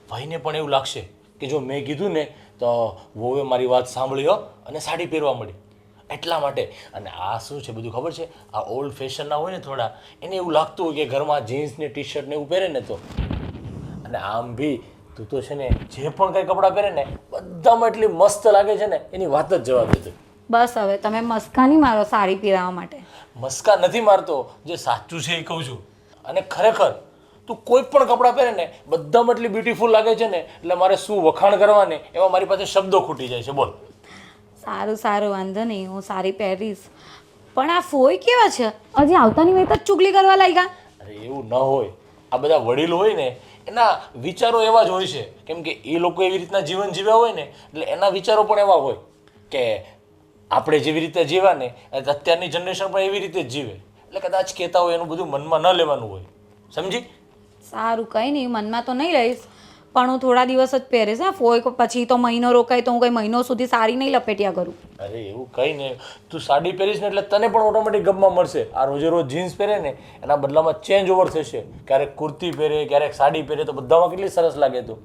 ભાઈને પણ એવું લાગશે કે જો મેં કીધું ને તો વહુએ મારી વાત સાંભળી અને સાડી પહેરવા મળી, એટલા માટે. અને આ શું છે બધું ખબર છે, આ ઓલ્ડ ફેશનના હોય ને થોડા, એને એવું લાગતું હોય કે ઘરમાં જીન્સ ને ટી શર્ટ ને એવું પહેરે ને તો. અને આમ બી તું તો છે ને જે પણ કંઈ કપડાં પહેરે ને બધામાં એટલી મસ્ત લાગે છે ને, એની વાત જ જવા દે. બસ હવે તમે મસ્કા નહીં મારો સાડી પહેરાવવા માટે. મસ્કા નથી મારતો, જે સાચું છે એ કહું છું. અને ખરેખર તું કોઈ પણ કપડાં પહેરે ને બધામાં એટલી બ્યુટીફુલ લાગે છે ને, એટલે મારે શું વખાણ કરવાને એમાં મારી પાસે શબ્દો ખૂટી જાય છે. બોલ. સારું સારું, વાંધો નહીં, હું સાડી પહેરીશ. પણ આ ફોઈ કેવા છે, હજી આવતાની વેત જ ચુગલી કરવા લાગ્યા? અરે એવું ન હોય, આ બધા વડીલ હોય ને એના વિચારો એવા જ હોય છે, કેમ કે એ લોકો એવી રીતના જીવન જીવ્યા હોય ને એટલે એના વિચારો પણ એવા હોય કે આપણે જેવી રીતે જીવ્યા ને અત્યારની જનરેશન પણ એવી રીતે જ જીવે, એટલે કદાચ કહેતા હોય એનું બધું મનમાં ન લેવાનું હોય, સમજી? સારું, કંઈ નહીં, મનમાં તો નહીં લઈશ, પણ હું થોડા દિવસ જ પહેરીશ. હા, ફોઈ પછી તો મહિનો રોકાય તો હું કંઈ મહિનો સુધી સાડી નહીં લપેટ્યા કરું. અરે એવું કંઈ નહીં, તું સાડી પહેરીશ ને એટલે તને પણ ઓટોમેટિક ગમવા મળશે. આ રોજે રોજ જીન્સ પહેરે ને એના બદલામાં ચેન્જ ઓવર થશે, ક્યારેક કુર્તી પહેરે, ક્યારેક સાડી પહેરે, તો બધામાં કેટલી સરસ લાગે તું.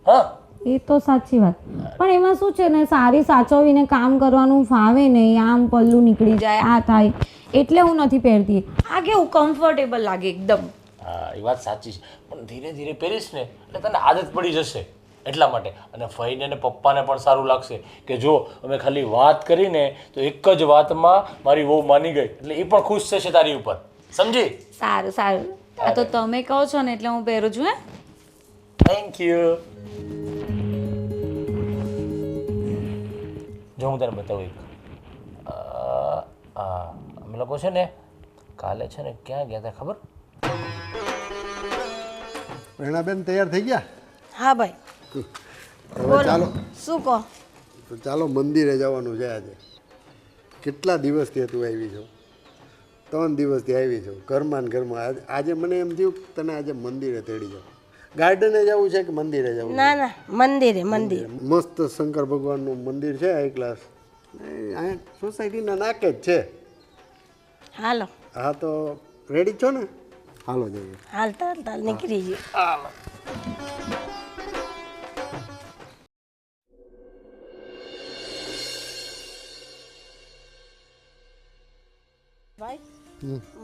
હા, એ તો સાચી વાત, પણ એમાં શું છે ને, સારી સાચવીને કામ કરવાનું ફાવે નહીં, આમ પલ્લું નીકળી જાય, આ થાય, એટલે હું નથી પહેરતી. આ કેવું કમ્ફર્ટેબલ લાગે એકદમ. હા એ વાત સાચી છે, પણ ધીરે ધીરે પહેરીશ ને એટલે તને આદત પડી જશે, એટલા માટે. અને ફઈને ને પપ્પાને પણ સારું લાગશે કે જો અમે ખાલી વાત કરીને તો એક જ વાતમાં મારી વહુ માની ગઈ, એટલે એ પણ ખુશ થશે તારી ઉપર, સમજી? સારું સારું, આ તો તમે કહો છો ને એટલે હું પહેરું છું. હે, થેન્ક યુ. જો હું તને બતાવું એક, અમે લોકો છે ને કાલે છે ને ક્યાં ગયા હતા ખબર? પ્રેરણાબેન તૈયાર થઈ ગયા? હા ભાઈ. હવે ચાલો, શું કહો? તો ચાલો મંદિરે જવાનું છે આજે. કેટલા દિવસથી તું આવી છો? 3 દિવસથી આવી છો ઘરમાં ને ઘરમાં. આજે મને એમ થયું કે તને આજે મંદિરે તેડી જાઉં. ગાર્ડને જવું છે કે મંદિરે જવું? ના ના, મંદિરે. મસ્ત શંકર ભગવાનનું મંદિર છે, હાઈ ક્લાસ, અહીંયા સોસાયટીના નાકે જ છે. હાલો. હા તો રેડી છો ને? હાલો જઈએ. હાલતા હાલતા નીકળી ગયું. ભાઈ,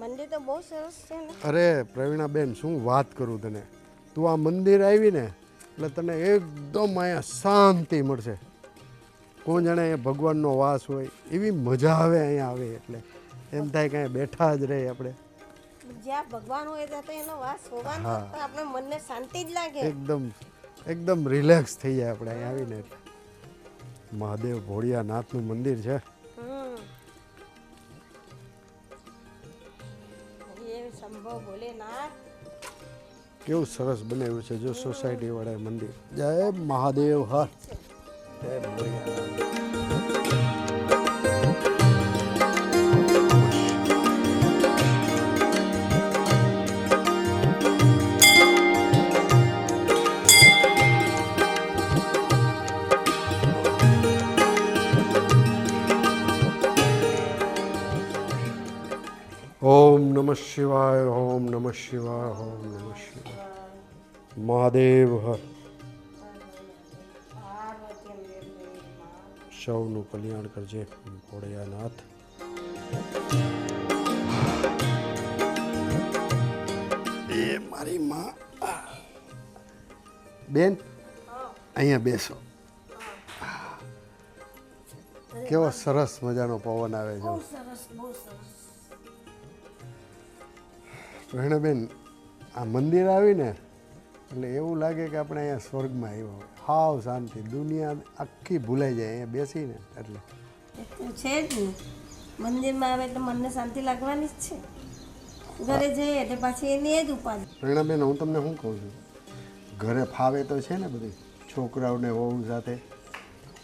મંદિર તો બહુ સરસ છે ને. અરે પ્રવીણાબેન, શું વાત કરું તને. તું આ મંદિર આવી ને એટલે તને એકદમ અહીંયા શાંતિ મળશે. કોણ જાણે અહીંયા ભગવાનનો વાસ હોય એવી મજા આવે અહીંયા આવે, એટલે એમ થાય કે અહીંયા બેઠા જ રહે આપણે. જ્યાં ભગવાન હોય ત્યાં તો એનો વાસ હોવાનો, તો આપણે મનને શાંતિ જ લાગે. એકદમ રિલેક્સ થઈ જાય આપણે અહીંયા આવીને. એટલે મહાદેવ ભોળિયાનાથનું મંદિર છે. શંભો ભોલેનાથ, કેવું સરસ બનાવ્યું છે જો સોસાયટી વાળા મંદિર. જય મહાદેવ. હર જય ભોળિયાનાથ. ઓમ નમઃ શિવાય, ઓમ નમઃ શિવાય, ઓમ નમઃ શિવાય. મહાદેવ હર. સૌનું કલ્યાણ કરજે ભોળિયાનાથ. એ મારી માં. બેન અહીંયા બેસો. કેવો સરસ મજાનો પવન આવે છે. બેન આ મંદિર આવીને એટલે એવું લાગે કે આપણે અહીંયા સ્વર્ગમાં આવ્યા હોય. હાવ શાંતિ, દુનિયા આખી ભૂલાઈ જાય અહીંયા બેસીને. એટલે છે જ ને, મંદિરમાં આવે એટલે મનને શાંતિ લાગવાની જ છે. ઘરે જઈએ એટલે પાછી એની એ જ ઉપાધિ. પ્રેરણાબેન, હું તમને શું કહું છું, ઘરે ફાવે તો છે ને બધી છોકરાઓને વહુ સાથે?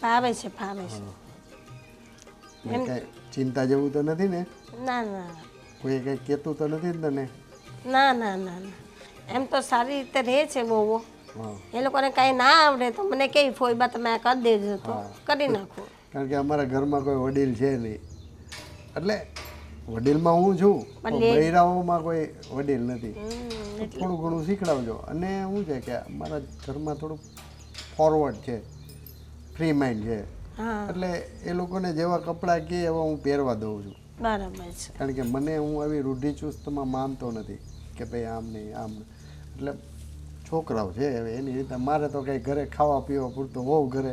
ફાવે છે, ફાવે છે. કાંઈ ચિંતા જેવું તો નથી ને? ના ના કોઈ કંઈ કહેતું તો નથી ને તને? ના ના ના ના, એમ તો સારી રીતે રહે છે બહુ. હા, એ લોકોને કાંઈ ના આવડે તો મને કેવી ફોઈબા તમે આ કરી દેજો તો કરી નાખો. કારણ કે અમારા ઘરમાં કોઈ વડીલ છે નહીં. એટલે વડીલમાં હું છું, બૈરાઓમાં કોઈ વડીલ નથી. થોડું ઘણું શીખડાવજો. અને શું છે કે અમારા ઘરમાં થોડુંક ફોરવર્ડ છે, ફ્રી માઇન્ડ છે. એટલે એ લોકોને જેવા કપડાં કહે એવા હું પહેરવા દઉં છું. બરાબર છે. કારણ કે મને હું આવી રૂઢિચુસ્તમાં માનતો નથી કે ભાઈ આમ નહીં આમ. એટલે છોકરાઓ છે હવે એની રીતે, મારે તો કંઈ ઘરે ખાવા પીવા પૂરતો હોવ ઘરે,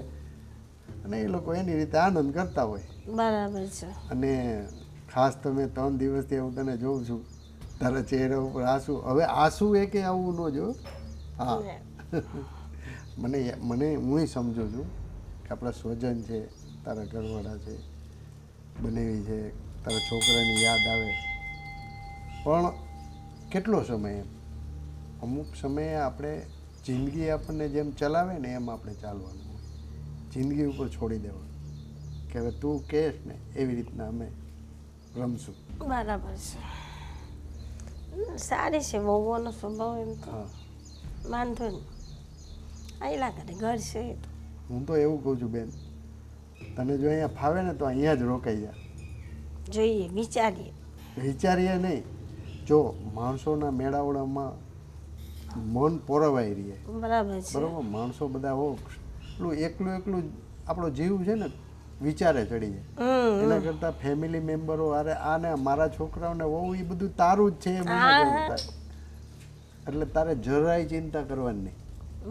અને એ લોકો એની રીતે આનંદ કરતા હોય. બરાબર છે. અને ખાસ તો મેં 3 દિવસથી હું તને જોઉં છું, તારા ચહેરા ઉપર આંસુ. હવે આંસુ એ કે આવું ન જો. હા, મને હું સમજું છું કે આપણા સ્વજન છે, તારા ઘરવાળા છે, બનેવી છે, તારા છોકરાની યાદ આવે. પણ કેટલો સમય એમ, અમુક સમયે આપણે જિંદગી આપણને જેમ ચલાવે ને એમ આપણે ચાલવાનું હોય. જિંદગી ઉપર છોડી દેવાનું કે હવે તું કહેશ ને એવી રીતના અમે રમશું. બરાબર છે. સારી છે વહુઓનો સ્વભાવ. એમ તો હા, વાંધો નહીં, આયલા કરે, ઘર છે. હું તો એવું કહું છું બેન, તને જો અહીંયા ફાવે ને તો અહીંયા જ રોકાઈ જા. જોઈએ, વિચારીએ. વિચારીએ નહીં, જો માણસોના મેળાવડામાં મન પોરવાઈ રહે. બરાબર છે. બરાબર, માણસો બધા હો એકલું એકલું આપણો જીવ છે ને વિચારે ચડી જાય. એના કરતાં ફેમિલી મેમ્બરો અરે આને મારા છોકરાઓને વહુ એ બધું તારું જ છે એ મને કેવું થાય. એટલે તારે જરાય ચિંતા કરવાની નહીં.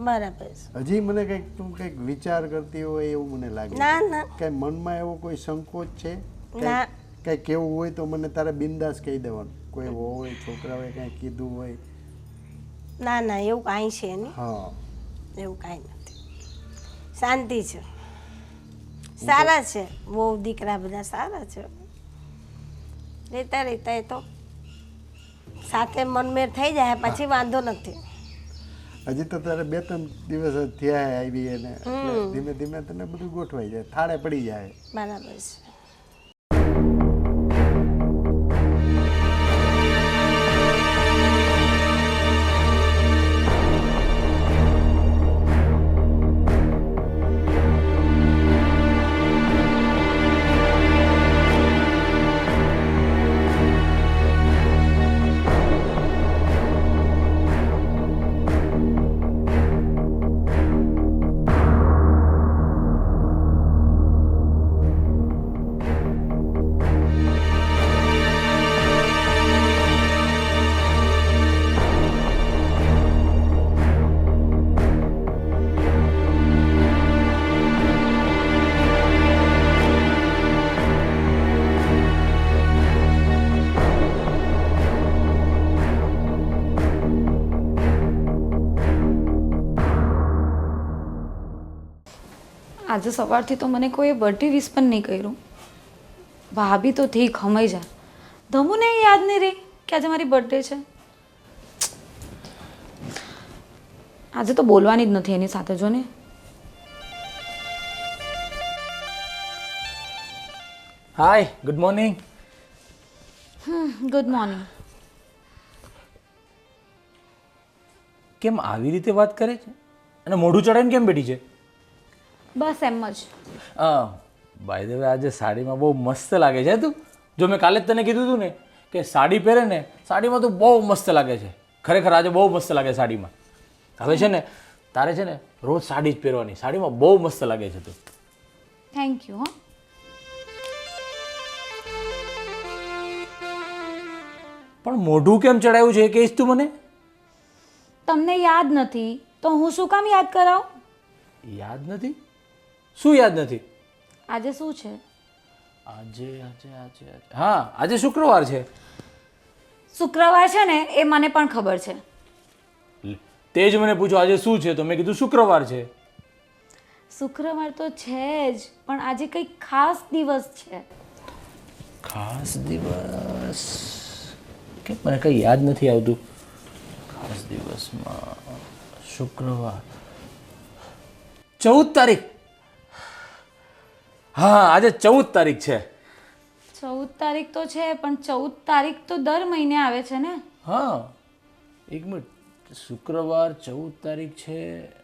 બરાબર છે. હજી મને કંઈક તું કંઈક વિચાર કરતી હોય એવું મને લાગે. ના ના, કઈ મનમાં એવો કોઈ સંકોચ છે? ના. કંઈ કેવું હોય તો મને તારે બિંદાસ કહી દેવાનું. કોઈ હોય છોકરાઓએ કંઈ કીધું હોય? ના ના, એવું કાંઈ છે નહીં. હા, એવું કાંઈ નથી, શાંતિ છે. સારા છે બહુ, દીકરા બધા સારા છે. રહેતા રહેતા એ તો સાથે મનમેળ થઈ જાય પછી વાંધો નથી. હજી તો તારે 2-3 દિવસ જ થયા આવી એને, એટલે ધીમે ધીમે તને બધું ગોઠવાઈ જાય, થાળે પડી જાય. બરાબર છે. આજે સવારથી તો મને કોઈ બર્થડે વિશ પણ નહીં કર્યું. ભાભી તો થઈ ખમાઈ જા, ધમુને યાદ નહીં રહી કે આજે મારી બર્થડે છે. આજે તો બોલવાની જ નથી એની સાથે. જો ને હાય, ગુડ મોર્નિંગ. Good morning. કેમ આવી રીતે વાત કરે છે અને મોઢું ચડાવીને કેમ બેઠી છે? બસ એમ જ. બાય ધ વે આજે સાડીમાં બહુ મસ્ત લાગે છે તું. જો મેં કાલે જ તને કીધું હતું ને કે સાડી પહેરે ને સાડીમાં તો બહુ મસ્ત લાગે છે. ખરેખર આજે બહુ મસ્ત લાગે સાડીમાં. હવે છે ને તારે છે ને રોજ સાડી જ પહેરવાની. સાડીમાં બહુ મસ્ત લાગે છે તું. Thank you. પણ મોઢું કેમ ચડાવ્યું છે એ કહીશ તું મને? તમને યાદ નથી તો હું શું કામ યાદ કરાવું? યાદ નથી? શું યાદ નથી? આજે શું છે? આજે આજે આજે આજે હા આજે શુક્રવાર છે. શુક્રવાર છે ને એ મને પણ ખબર છે. તે જ મને પૂછો આજે શું છે તો મેં કીધું શુક્રવાર છે. શુક્રવાર તો છે જ, પણ આજે કંઈક ખાસ દિવસ છે. ખાસ દિવસ કે મને કંઈ યાદ નથી આવતું. ખાસ દિવસમાં શુક્રવાર 14 તારીખ. હા આજે 14 તારીખ છે. 14 તારીખ તો છે, પણ 14 તારીખ તો દર મહિને આવે છે ને. હા એક મિનિટ, શુક્રવાર 14 તારીખ છે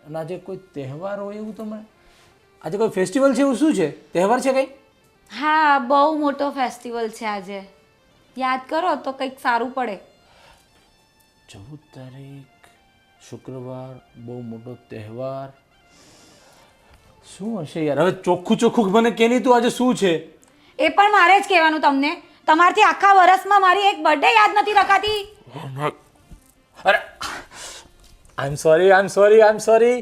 અને આજે કોઈ તહેવાર હોય એવું તો મને આજે કોઈ ફેસ્ટિવલ છે એવું શું છે? તહેવાર છે કંઈ? હા, બહુ મોટો ફેસ્ટિવલ છે આજે. યાદ કરો તો કંઈક સારું પડે. 14 તારીખ શુક્રવાર, બહુ મોટો તહેવાર. શું હશે યાર? હવે ચોખ્ખું ચોખ્ખું મને કે નહીં તું આજે શું છે? એ પણ મારે જ કહેવાનું તમને. તમારથી આખા વર્ષમાં મારી એક બર્થડે યાદ નથી રખાતી. અરે I am sorry.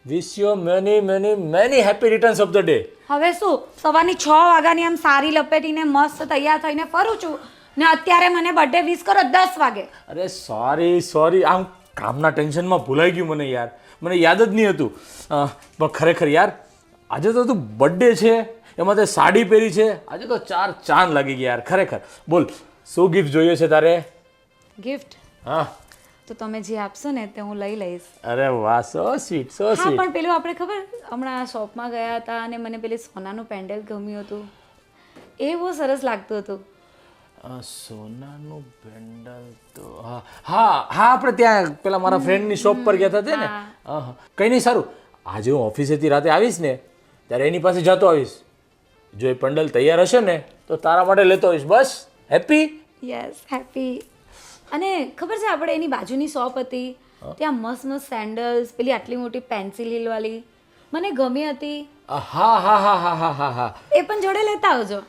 Wish you many happy returns of the day. હવે શું, સવારની 6 વાગ્યાની આમ સારી લપેટીને મસ્ત તૈયાર થઈને ફરું છું ને અત્યારે મને બર્થડે વિશ કરો 10 વાગે. અરે સોરી આમ કામના ટેન્શનમાં ભૂલાઈ ગયું મને યાર. મને યાદ જ નહીં હતું. પણ ખરેખર યાર આજે તો તું બર્થડે છે, એમાં તે સાડી પહેરી છે, આજે તો 4 ચાંદ લાગી ગયા યાર. ખરેખર બોલ શું ગિફ્ટ જોઈએ છે તારે? ગિફ્ટ હા તો તમે જે આપશો ને તે હું લઈ લઈશ. અરે વાહ, સો સ્વીટ સો હા, સ્વીટ. પણ પેલું આપણે ખબર હમણાં શોપમાં ગયા હતા અને મને પેલી સોનાનું પેન્ડલ ગમ્યું હતું. એ બહુ સરસ લાગતું હતું. સોનાનું પેન્ડલ તો હા આપણે ત્યાં પેલા મારા ફ્રેન્ડની શોપ પર ગયા હતા ને. હા કંઈ નહીં, સારું. આજે હું ઓફિસેથી રાતે આવીશ ને ત્યારે એની પાસે જતો આવીશ. જો એ પેન્ડલ તૈયાર હશે ને તો તારા માટે લેતો આવીશ. બસ હેપી. Yes, happy. અને ખબર છે આપણે એની બાજુની શોપ હતી, ત્યાં મસ્ત મસ્ત સેન્ડલ્સ, પેલી આટલી મોટી પેન્સિલ હીલ વાળી મને ગમી હતી. હા એ પણ જોડે લેતા આવજો.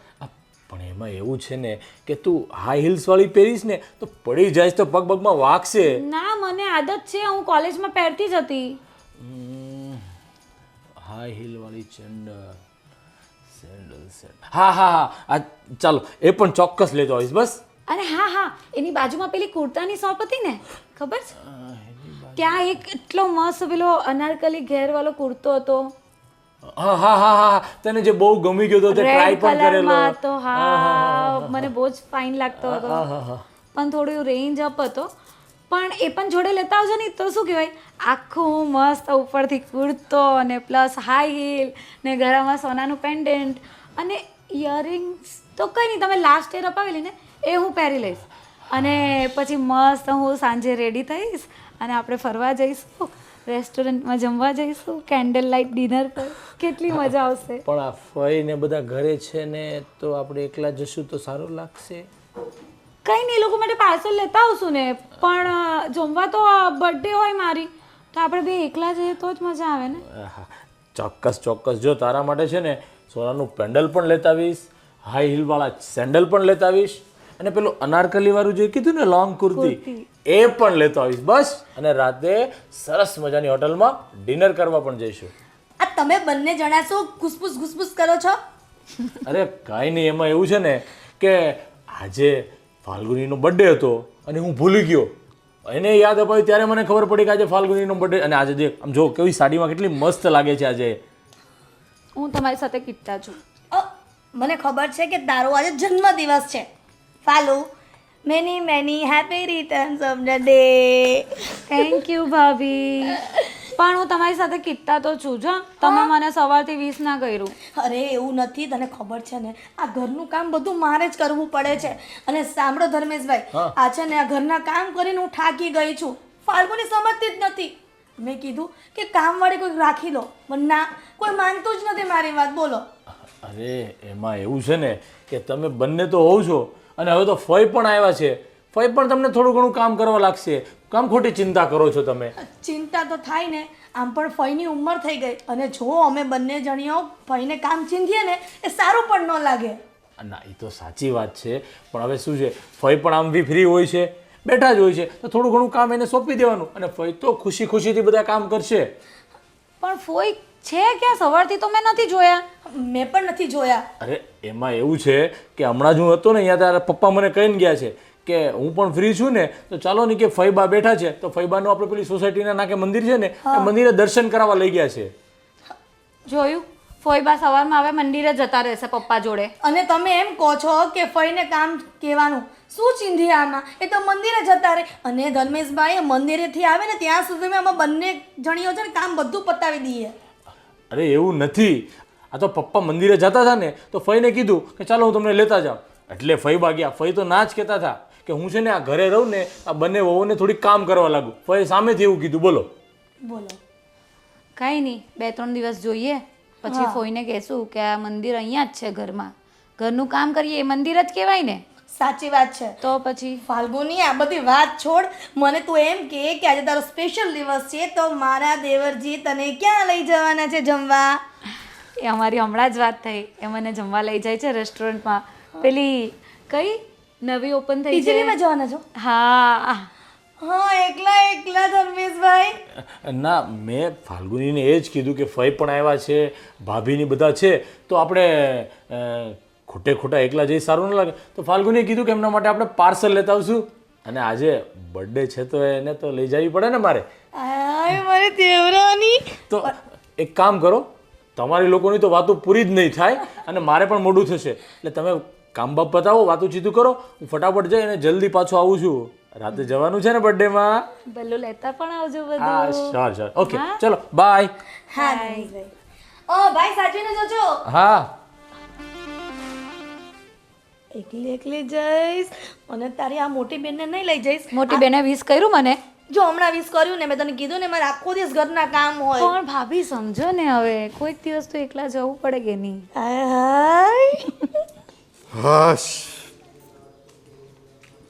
પણ એમાં એવું છે ને કે તું હાઈ હીલ્સ વાળી પહેરીશ ને તો પડી જાય તો પગ પગમાં વાગશે. ના, મને આદત છે, હું કોલેજમાં પહેરતી જ હતી. હાઈ હીલ વાળી સેન્ડલ હા ચાલો એ પણ ચોક્કસ લેતો આવીશ. બસ. અને હા, એની બાજુમાં પેલી કુર્તાની શોપ હતી ને, ખબર છે? ત્યાં એક એટલો મસ્ત પેલો અનારકલી ઘેર વાળો કુર્તો હતો. હા તને જે બહુ ગમી ગયો તો તે ટ્રાય રેડ પણ કરેલો. કલરમાં તો હા, મને બહુ જ ફાઇન લાગતો હતો. પણ થોડું રેન્જ અપ હતો. પણ એ પણ જોડે લેતા આવજો ને તો શું કહેવાય, આખું મસ્ત ઉપરથી કુર્તો અને પ્લસ હાઈ હીલ ને ગળામાં સોનાનું પેન્ડન્ટ અને ઇયરિંગ્સ તો કંઈ નહીં, તમે લાસ્ટ યર અપાવેલી ને એ હું પહેરી લઈશ. અને પછી મસ્ત હું સાંજે રેડી થઈશ અને આપણે ફરવા જઈશું, રેસ્ટોરન્ટમાં જમવા જઈશું, કેન્ડલ લાઇટ ડિનર પર. કેટલી મજા આવશે. પણ આ ફઈ ને બધા ઘરે છે ને તો આપણે એકલા જશું તો સારું લાગશે. કંઈ નહીં, એ લોકો માટે પાર્સલ લેતા આવશું ને. પણ જમવા તો બર્થડે હોય મારી તો આપણે બે એકલા જઈએ તો જ મજા આવે ને. ચોક્કસ જો તારા માટે છે ને સોનાનું પેન્ડલ પણ લેતા આવીશ, હાઈ હીલ વાળા સેન્ડલ પણ લેતા આવીશ અને પેલું અનારકલી વાળું જે કીધું ને લોંગ કુર્તી એ પણ લેતો આવીશ. બસ. અને રાતે સરસ મજાની હોટલમાં ડિનર કરવા પણ જઈશું. આ તમે બંને જણા શું ઘુસપુસ કરો છો? અરે કાંઈ નહીં, એમાં એવું છે ને કે આજે ફાલ્ગુનીનો બર્થડે હતો અને હું ભૂલી ગયો. એને યાદ અપાયું ત્યારે મને ખબર પડી કે આજે ફાલ્ગુનીનો બર્થડે. અને આજે દેખ આમ જો કેવી સાડીમાં કેટલી મસ્ત લાગે છે આજે. હું તમારી સાથે કિટ્ટા છું. મને ખબર છે કે તારો આજે જન્મદિવસ છે. Falu, many happy returns of the day. Thank you ભાભી. પણ હું તમારી સાથે કિટ્ટા તો છું જ. તમે મને સવારથી વિશ ના કર્યું. અરે એવું નથી, તને ખબર છે ને આ ઘરનું કામ બધું મારે જ કરવું પડે છે. અને સાંભળો ધર્મેશભાઈ, આ છે ને આ ઘરના કામ કરીને હું થાકી ગઈ છું. ફાલ્ગુની સમજતી જ નથી. મેં કીધું કે કામવાળી કોઈ રાખી લો, પણ ના, કોઈ માનતું જ નથી મારી વાત. બોલો. અરે એમાં એવું છે ને કે તમે બંને તો હોવ છો અને હવે તો ફઈ પણ આવ્યા છે, ફઈ પણ તમને થોડું ઘણું કામ કરવા લાગશે. કામ ખોટી ચિંતા કરો છો તમે? ચિંતા તો થાય ને, આમ પણ ફઈની ઉંમર થઈ ગઈ અને જો અમે બંને જણીઓ ફઈને કામ ચીંધીએ ને એ સારું પણ ન લાગે. ના એ તો સાચી વાત છે, પણ હવે શું છે, ફઈ પણ આમ બી ફ્રી હોય છે, બેઠા જ હોય છે, તો થોડું ઘણું કામ એને સોંપી દેવાનું અને ફઈ તો ખુશી ખુશીથી બધા કામ કરશે. પણ ફોઈ છે ક્યાં? સવારથી તો મેં નથી જોયા. મેં પણ નથી જોયા. અરે એમાં એવું છે કે હમણાં જ હું હતો ને અહીંયા ત્યારે પપ્પા મને કહીને ગયા છે કે હું પણ ફ્રી છું ને તો ચાલો ને કે ફઈબા બેઠા છે તો ફઈબાનું આપણે પેલી સોસાયટીના નાકે મંદિર છે ને એ મંદિરે દર્શન કરાવવા લઈ ગયા છે. જોયું? ફોઈબા સવારમાં હવે મંદિરે જતા રહેશે પપ્પા જોડે. અને તમે એમ કહો છો કે ફઈને કામ કહેવાનું શું ચીંધી આમાં? એ તો મંદિરે જતા રહે. અને ધર્મેશભાઈ મંદિરેથી આવે ને ત્યાં સુધીમાં અમે બંને જણીઓ છે ને કામ બધું પતાવી દઈએ. અરે એવું નથી, આ તો પપ્પા મંદિરે જતા હતા ને તો ફઈને કીધું કે ચાલો હું તમને લેતા જાઉં, એટલે ફઈબા ગયા. ફઈ તો ના જ કહેતા હતા કે હું છે ને આ ઘરે રહું ને આ બંને વહુને થોડીક કામ કરવા લાગુ. ફઈ સામેથી એવું કીધું. બોલો બોલો. કાંઈ નહીં, 2-3 દિવસ જોઈએ પછી ફોઈને કહેશું કે આ મંદિર અહીંયા જ છે, ઘરમાં ઘરનું કામ કરીએ એ મંદિર જ કહેવાય ને. સાચી વાત છે. તો પછી ફાલ્ગુની આ બધી વાત છોડ, મને તું એમ કે આજે તારો સ્પેશિયલ દિવસ છે તો મારા દેવરજી તને ક્યાં લઈ જવાના છે જમવા? એ અમારી હમણાં જ વાત થઈ, એ મને જમવા લઈ જાય છે રેસ્ટોરન્ટમાં. પેલી કઈ નવી ઓપન થઈ છે? ટીચરીમાં જવાના છો? હા. હા, એકલા એકલા ધર્મેશભાઈ? ના, મેં ફાલ્ગુનીને એ જ કીધું કે ફઈ પણ આવ્યા છે, ભાભીની બધા છે, તો આપણે ખોટે ખોટા એકલા જઈ સારું ન લાગે. તો ફાલ્ગુનીએ કીધું કે એમના માટે આપણે પાર્સલ લેતા આવશું અને આજે બર્થડે છે તો એને તો લઈ જવી પડે ને મારે. આય મારી દેવરાની. તો એક કામ કરો, તમારી લોકોની તો વાતો પૂરી જ નહીં થાય અને મારે પણ મોડું થશે, એટલે તમે કામ બાપ બતાવો, વાતું ચીતું કરો, હું ફટાફટ જઈ અને જલ્દી પાછો આવું છું. રાતે જવાનું છે ને બર્થડેમાં? ભલું લેતા પણ આવજો હા બધું. શ્યોર. ઓકે ચલો બાય. હા ધર્મેશભાઈ. ભાઈ સાચવીને જજો. હા. એકલી એકલી જઈશ અને તારી આ મોટી બેનને નહીં લઈ જઈશ. મોટી બેને વિશ કર્યું મને. જો હમણાં વિશ કર્યું ને, મેં તને કીધું ને મારે આખો દિવસ ઘરના કામ હોય. પણ ભાભી સમજો ને, હવે કોઈક દિવસ તો એકલા જવું પડે કે નહીં? હાય હશ,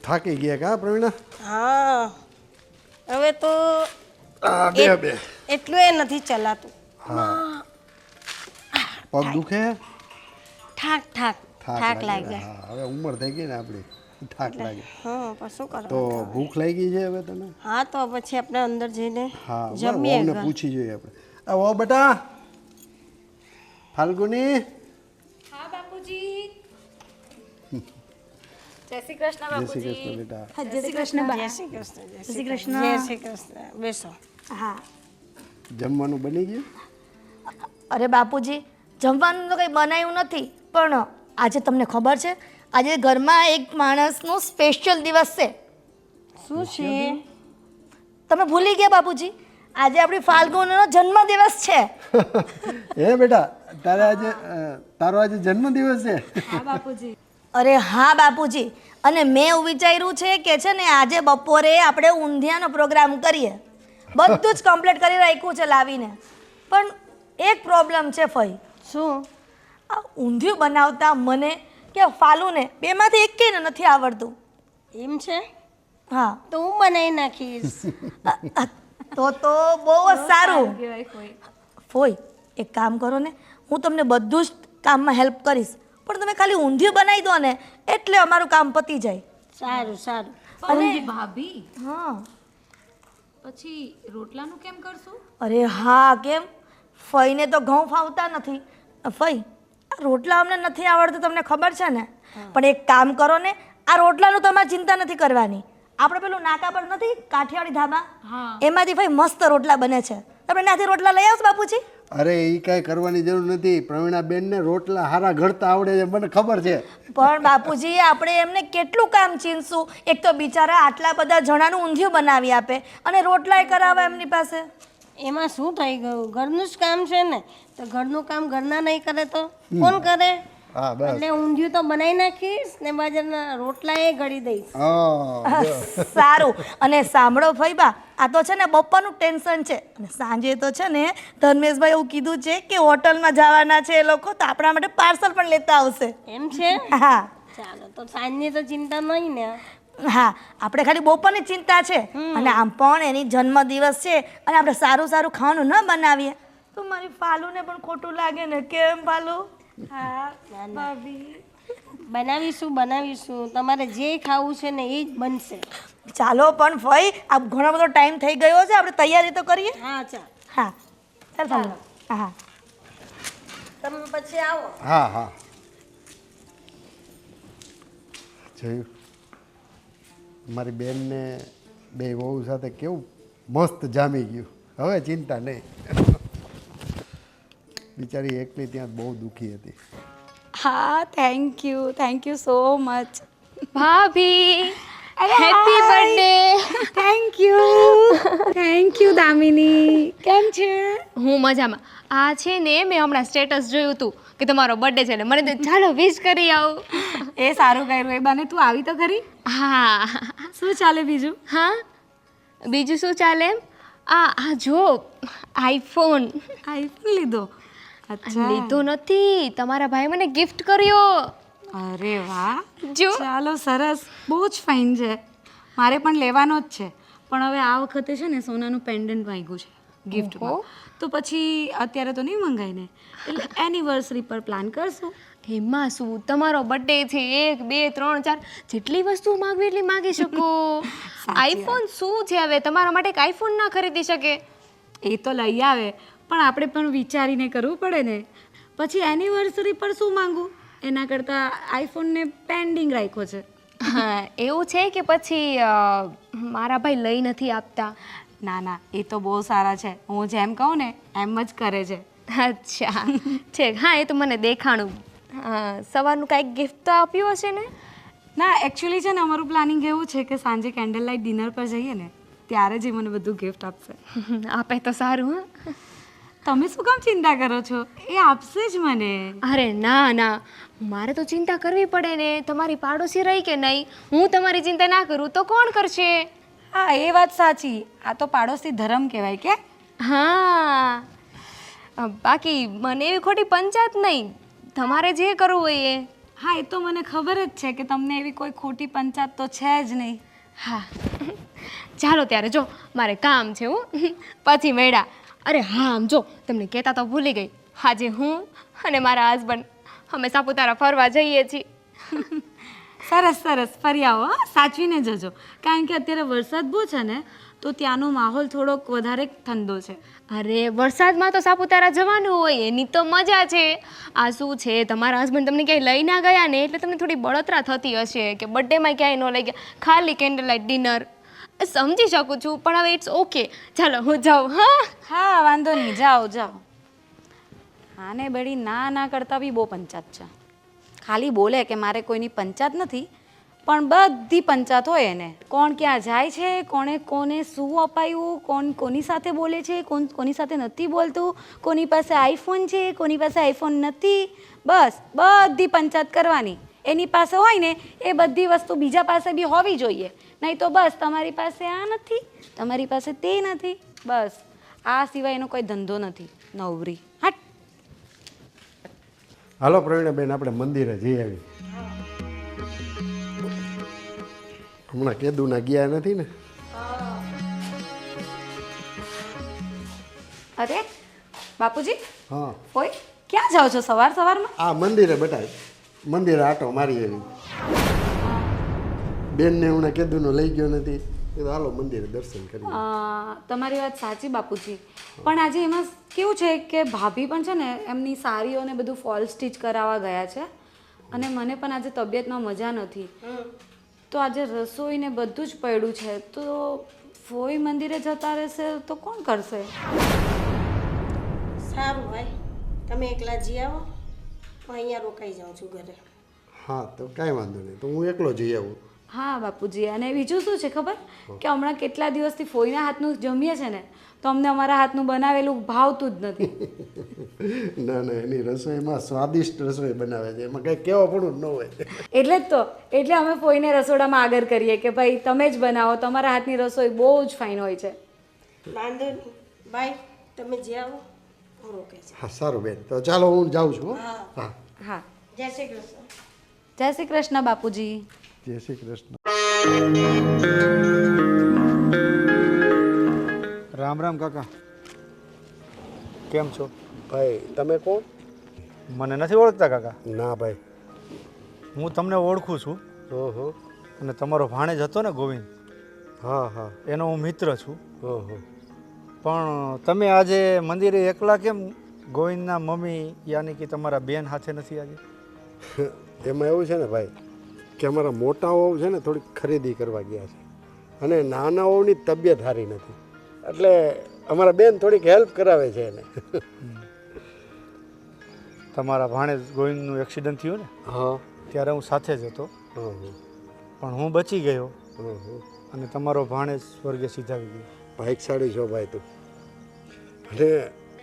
થાકી ગયા કા પ્રવીણા? હા, હવે તો બે એટલું એ નથી ચલાતું. પગ દુખે? ઠાક ઠાક ઠાક લાગે. હા, હવે ઉંમર થઈ ગઈ ને આપણી, થાક લાગે. હા, પણ શું તો કરવાનું? ભૂખ લાગી છે હવે તને? હા, તો પછી આપણે અંદર જઈને હા, જમીએ. વહુને પૂછી જોઈએ આપણે. આવો બેટા ફાલ્ગુની. હા બાપુજી. જય શ્રી કૃષ્ણ જય શ્રી કૃષ્ણ બેટા. જય શ્રી કૃષ્ણ બા. જય શ્રી કૃષ્ણ. જય શ્રી કૃષ્ણ. જય શ્રી કૃષ્ણ. બેસો. હા. જમવાનું બની ગયું? અરે બાપુજી, જમવાનું તો કંઈ બનાવ્યું નથી, પણ આજે તમને ખબર છે આજે ઘરમાં એક માણસનો સ્પેશિયલ દિવસ છે. શું છે? તમે ભૂલી ગયા બાપુજી? આજે આપણી ફાલ્ગુનનો જન્મદિવસ છે. હે બેટા, તારો આજે જન્મદિવસ છે? અરે હા બાપુજી, અને મેં એવું વિચાર્યું છે કે છે ને આજે બપોરે આપણે ઊંધિયાનો પ્રોગ્રામ કરીએ. બધું જ કમ્પ્લીટ કરી રાખ્યું છે લાવીને, પણ એક પ્રોબ્લેમ છે ફઈ. શું? આ ઊંધિયું બનાવતા મને કે ફાલુને બેમાંથી એકેયને નથી આવડતું. એમ છે? હા, તો હું બનાવી નાખીશ. તો બહુ જ સારું. ફોઈ એક કામ કરો ને, હું તમને બધું જ કામમાં હેલ્પ કરીશ, પણ તમે ખાલી ઊંધિયું બનાવી દો ને એટલે અમારું કામ પતી જાય. સારું સારું. અને ભાભી હા. પછી રોટલાનું કેમ કરશું? અરે હા, કેમ? ફઈને તો ઘઉં ફાવતા નથી. ફઈ આ રોટલા અમને નથી આવડતું, તમને ખબર છે ને, પણ એક કામ કરો ને, આ રોટલાનું તમારે ચિંતા નથી કરવાની. આપણે પેલું નાકા પર નથી કાઠિયાવાડી ધાબા, એમાંથી ફઈ મસ્ત રોટલા બને છે. તમે ત્યાંથી રોટલા લઈ આવશો બાપુજી? અરે એ કાંઈ કરવાની જરૂર નથી. પ્રવીણાબેનને રોટલા હારા ઘડતા આવડે છે, મને ખબર છે. પણ બાપુજી આપણે એમને કેટલું કામ ચીનશું? એક તો બિચારા આટલા બધા જણાનું ઊંધિયું બનાવી આપે અને રોટલાય કરાવે એમની પાસે. એમાં શું થઈ ગયું? ઘરનું જ કામ છે ને, તો ઘરનું કામ ઘરના નહીં કરે તો કોણ કરે? હા બસ. એટલે ઊંધિયું તો બનાવી નાખીશ ને બાજરાના રોટલા એ ઘડી દઈશ. હા સારું. અને સાંભળો ફઈબા, આ તો છે ને બપ્પાનું ટેન્શન છે અને સાંજે તો છે ને ધર્મેશભાઈ એવું કીધું છે કે હોટલમાં જવાના છે એ લોકો, તો આપણા માટે પાર્સલ પણ લેતા આવશે. એમ છે? હા. ચાલો તો સાંજની તો ચિંતા નહીં ને. હા આપણે ખાલી બપોરની ચિંતા છે અને આમ પણ એની જન્મદિવસ છે અને આપણે સારું સારું ખાવાનું ન બનાવીએ તો મારી ફાલુને પણ ખોટું લાગે ને. કેમ ફાલુ? હા બનાવીશું તમારે જે ખાવું છે ને એ જ બનશે. ચાલો પણ ભાઈ આ ઘણો બધો ટાઈમ થઈ ગયો છે, આપણે તૈયારી તો કરીએ. હા ચાલ હા ચાલ ફાલુ. હા તમે પછી આવો. હા હા જોયું મારી બેનને બે વહુ સાથે કેવું મસ્ત જામી ગયું. હવે ચિંતા નહીં. બિચારી એકલી ત્યાં બહુ દુઃખી હતી. હા થેન્ક યુ સો મચ. ભાભી happy birthday. Thank you Damini. કેમ છે? હું મજામાં. આ છે ને મેં હમણાં સ્ટેટસ જોયું હતું કે તમારો બર્થડે છે ને મને તો ચાલો વિશ કરી આવું. એ સારું કર્યું. એ બાને તું આવી તો ખરી. હા શું ચાલે બીજું? હા બીજું શું ચાલે એમ? આ જો આઈફોન આઈફોન લીધો? લીધો નથી, તમારા ભાઈ મને ગિફ્ટ કર્યો. અરે વાહ, જો ચાલો સરસ. બહુ જ ફાઇન છે. મારે પણ લેવાનો જ છે, પણ હવે આ વખતે છે ને સોનાનું પેન્ડન્ટ માંગ્યું છે ગિફ્ટમાં. તો પછી અત્યારે તો નહીં મંગાય ને, એટલે એનિવર્સરી પર પ્લાન કરશું. એમાં શું, તમારો બર્થડે છે, 1 2 3 4 જેટલી વસ્તુ માંગવી એટલી માંગી શકો. આઈફોન શું છે હવે, તમારા માટે એક આઈફોન ના ખરીદી શકે? એ તો લઈ આવે, પણ આપણે પણ વિચારીને કરવું પડે ને. પછી એનિવર્સરી પર શું માંગવું, એના કરતાં આઈફોનને પેન્ડિંગ રાખ્યો છે. હા એવું છે કે પછી મારા ભાઈ લઈ નથી આપતા? ના ના, એ તો બહુ સારા છે. હું જેમ કહું ને એમ જ કરે છે. અચ્છા ઠીક. હા એ તો મને દેખાણું. સવારનું કાંઈક ગિફ્ટ તો આપ્યું હશે ને? ના એકચ્યુઅલી છે ને અમારું પ્લાનિંગ એવું છે કે સાંજે કેન્ડલ લાઇટ ડિનર પર જઈએ ને ત્યારે જ એ મને બધું ગિફ્ટ આપશે. આપે તો સારું. હા તમે શું કામ ચિંતા કરો છો? એ આપશે જ મને. અરે ના ના, મારે તો ચિંતા કરવી પડે ને. તમારી પાડોશી રહી કે નહીં, હું તમારી ચિંતા ના કરું તો કોણ કરશે? હા એ વાત સાચી. આ તો પાડોશી ધર્મ કહેવાય કે. હા બાકી મને એવી ખોટી પંચાયત નહીં, તમારે જે કરવું હોય એ. હા એ તો મને ખબર જ છે કે તમને એવી કોઈ ખોટી પંચાયત તો છે જ નહીં. હા ચાલો ત્યારે, જો મારે કામ છે હું પછી મેળા. અરે હા આમ જો તમને કહેતા તો ભૂલી ગઈ, આજે હું અને મારા હસબન્ડ અમે સાપુતારા ફરવા જઈએ છીએ. સરસ સરસ, ફરી આવો. હા સાચવીને જજો, કારણ કે અત્યારે વરસાદ બહુ છે ને તો ત્યાંનો માહોલ થોડોક વધારે ઠંડો છે. અરે વરસાદમાં તો સાપુતારા જવાનું હોય, એની તો મજા છે. આ શું છે, તમારા હસબન્ડ તમને ક્યાંય લઈ ના ગયા ને એટલે તમને થોડી બળતરા થતી હશે કે બર્થડેમાં ક્યાંય ન લઈ ગયા, ખાલી કેન્ડલ લાઇટ ડિનર. સમજી શકું છું, પણ હવે ઇટ્સ ઓકે. ચાલો હું જાઉં. હા હા વાંધો નહીં, જાઓ જાઓ. આને બળી ના ના કરતા બી બહુ પંચાયત છે. ખાલી બોલે કે મારે કોઈની પંચાયત નથી, પણ બધી પંચાયત હોય એને. કોણ ક્યાં જાય છે, કોને કોને શું અપાયું, કોણ કોની સાથે બોલે છે, કોણ કોની સાથે નથી બોલતું, કોની પાસે આઈફોન છે, કોની પાસે આઈફોન નથી. બસ બધી પંચાયત કરવાની. એની પાસે હોય ને એ બધી વસ્તુ બીજા પાસે બી હોવી જોઈએ. નહીં તો બસ તમારી પાસે આ નથી, તમારી પાસે તે નથી, બસ આ સિવાય એનો કોઈ ધંધો નથી. નવરી હટ. હાલો પ્રવીણાબેન, આપણે મંદિરે જઈ આવી. હમણાં કેદુના ગયા નથી ને? અરે બાપુજી, હા ઓય ક્યાં જાઓ છો સવાર સવારમાં? આ મંદિરે બટાય, મંદિરે આટો મારી આવી. બેનને હમણાં કેદુનો લઈ ગયો નથી, એ તો હાલો મંદિરે દર્શન કરી. તમારી વાત સાચી બાપુજી, પણ આજે એમાં કેવું છે કે ભાભી પણ છે ને એમની સાડીઓને બધું ફોલ સ્ટીચ કરાવવા ગયા છે અને મને પણ આજે તબિયતમાં મજા નથી, તો આજે રસોઈ ને બધું જ પડ્યું છે. તો ફોઈ મંદિરે જતા રહેશે તો કોણ કરશે? સારું ભાઈ, તમે એકલા જી આવો, હું અહીંયા રોકાઈ જાઉં છું ઘરે. હા તો કાંઈ વાંધો નહીં, તો હું એકલો જઈ આવું. હા બાપુજી, અને બીજું શું છે ખબર કે હમણાં કેટલા દિવસથી ફોઈના હાથનું જમીએ છે ને તો અમને અમારા હાથનું બનાવેલું ભાવતું જ નથી. ના ના, એની રસોઈમાં સ્વાદિષ્ટ રસોઈ બનાવે છે, એમાં કંઈ કહેવા પણ ન હોય. એટલે જ તો, એટલે અમે ફોઈને રસોડામાં આગળ કરીએ કે ભાઈ તમે જ બનાવો, તમારા હાથની રસોઈ બહુ જ ફાઇન હોય છે. વાંધો નહીં ભાઈ, તમે જે આવો હું રોકાઈ જાઉં. હા સારું બેન, તો ચાલો હું જાઉં છું. હો. હા હા જય શ્રી કૃષ્ણ. જય શ્રી કૃષ્ણ બાપુજી. જય શ્રી કૃષ્ણ. રામ રામ કાકા, કેમ છો? ભાઈ તમે કોણ? મને નથી ઓળખતા કાકા? ના ભાઈ. હું તમને ઓળખું છું. હં. અને તમારો ભાણેજ હતો ને ગોવિંદ, હા હા. એનો હું મિત્ર છું. હં. પણ તમે આજે મંદિરે એકલા કેમ? ગોવિંદના મમ્મી યાની કે તમારા બેન સાથે નથી આજે? એમાં એવું છે ને ભાઈ કે અમારા મોટા વહુ છે ને થોડીક ખરીદી કરવા ગયા છે અને નાના વહુની તબિયત સારી નથી, એટલે અમારા બેન થોડીક હેલ્પ કરાવે છે એને. તમારા ભાણેજ ગોવિંદનું એક્સિડન્ટ થયું ને, હા. ત્યારે હું સાથે જ હતો, હં. પણ હું બચી ગયો હં. અને તમારો ભાણેજ સ્વર્ગે સીધાવી ગયો. ભાઈકશાળી છો ભાઈ તું. અને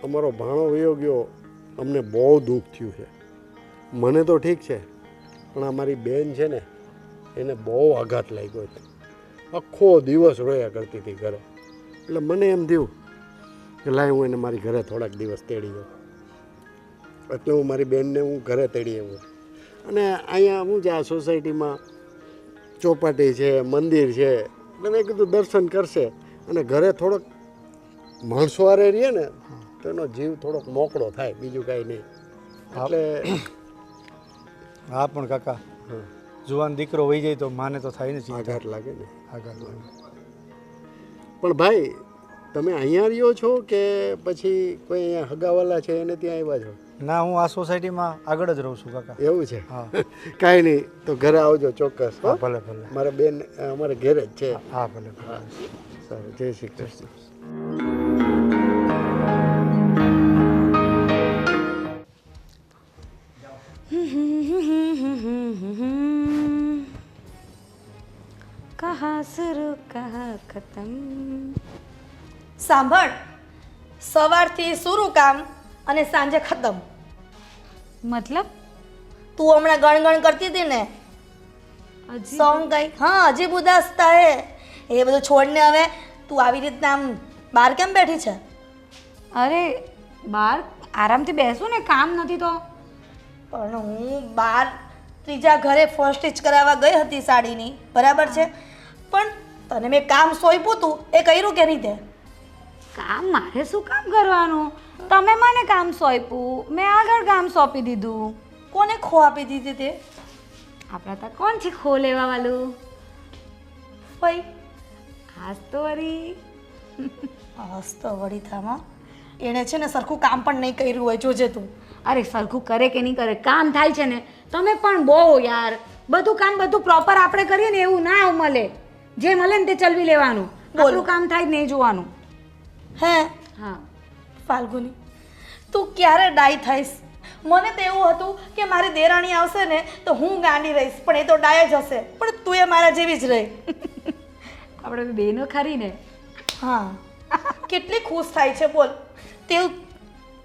અમારો ભાણો વયો ગયો, અમને બહુ દુઃખ થયું છે. મને તો ઠીક છે, પણ અમારી બેન છે ને એને બહુ આઘાત લાગ્યો છે. આખો દિવસ રોયા કરતી હતી ઘરે. એટલે મને એમ થયું કે લાય હું એને મારી ઘરે થોડાક દિવસ તેડી જાઉં. એટલે હું મારી બેનને હું ઘરે તેડી આવ્યો. અને અહીંયા હું છે આ સોસાયટીમાં ચોપાટી છે, મંદિર છે, એટલે મેં કીધું દર્શન કરશે અને ઘરે થોડોક માણસો હારે રહીએ ને તો એનો જીવ થોડોક મોકળો થાય, બીજું કાંઈ નહીં. એટલે હા પણ કાકા, જુવાન દીકરો વહી જાય તો માને તો થાય ને ચિંતા. આઘાત લાગે ને. આઘાત લાગે. પણ ભાઈ તમે અહીંયા રહ્યો છો કે પછી કોઈ અહીંયા હગાવાલા છે એને ત્યાં આવ્યા છો? ના, હું આ સોસાયટીમાં આગળ જ રહું છું કાકા. એવું છે? હા. કાંઈ નહીં, તો ઘરે આવજો ચોક્કસ. હા, ભલે ભલે. મારા બેન અમારે ઘેરે જ છે. હા, ભલે ભલે. સારું, જય શ્રી કૃષ્ણ. કહા શુરુ કહા ખતમ. સાંભળ, સવારથી શરૂ કામ અને સાંજે ખતમ. મતલબ તું હમણાં ગણગણ કરતી હતી ને, હજી સોંગ ગઈ. હા, હજી ઉદાસતા હે. એ બધું છોડને હવે તું આવી રીતના આમ બહાર કેમ બેઠી છે? અરે બહાર આરામથી બેસું ને, કામ નથી તો. પણ હું બહાર ત્રીજા ઘરે ફર્સ્ટ સ્ટીચ કરાવવા ગઈ હતી સાડીની, બરાબર છે, પણ તને મેં કામ સોંપ્યું તું એ કર્યું કે નહીં તે? કામ મારે શું કામ કરવાનું? તમે મને કામ સોંપ્યું, મેં આગળ કામ સોંપી દીધું. કોને ખો આપી દીધી તે? આપણા ત્યાં કોણ છે ખો લેવા વાળું? ભાઈ આજ તો વળી હસ તો વળી થામાં એણે છે ને સરખું કામ પણ નહીં કર્યું હોય, જોજે તું. અરે સરખું કરે કે નહીં કરે, કામ થાય છે ને. તમે પણ બહુ યાર, બધું કામ બધું પ્રોપર આપણે કરીએ ને એવું ના મળે. જે મળે ને તે ચલવી લેવાનું, આપણું કામ થાય નહીં જોવાનું. હે હા ફાલ્ગુની, તું ક્યારે ડાય થઈશ? મને તો એવું હતું કે મારી દેરાણી આવશે ને તો હું ગાંડી રહીશ, પણ એ તો ડાય જ હશે. પણ તું એ મારા જેવી જ રહી. આપણે બેનો ખરી ને. હા, કેટલી ખુશ થાય છે બોલ.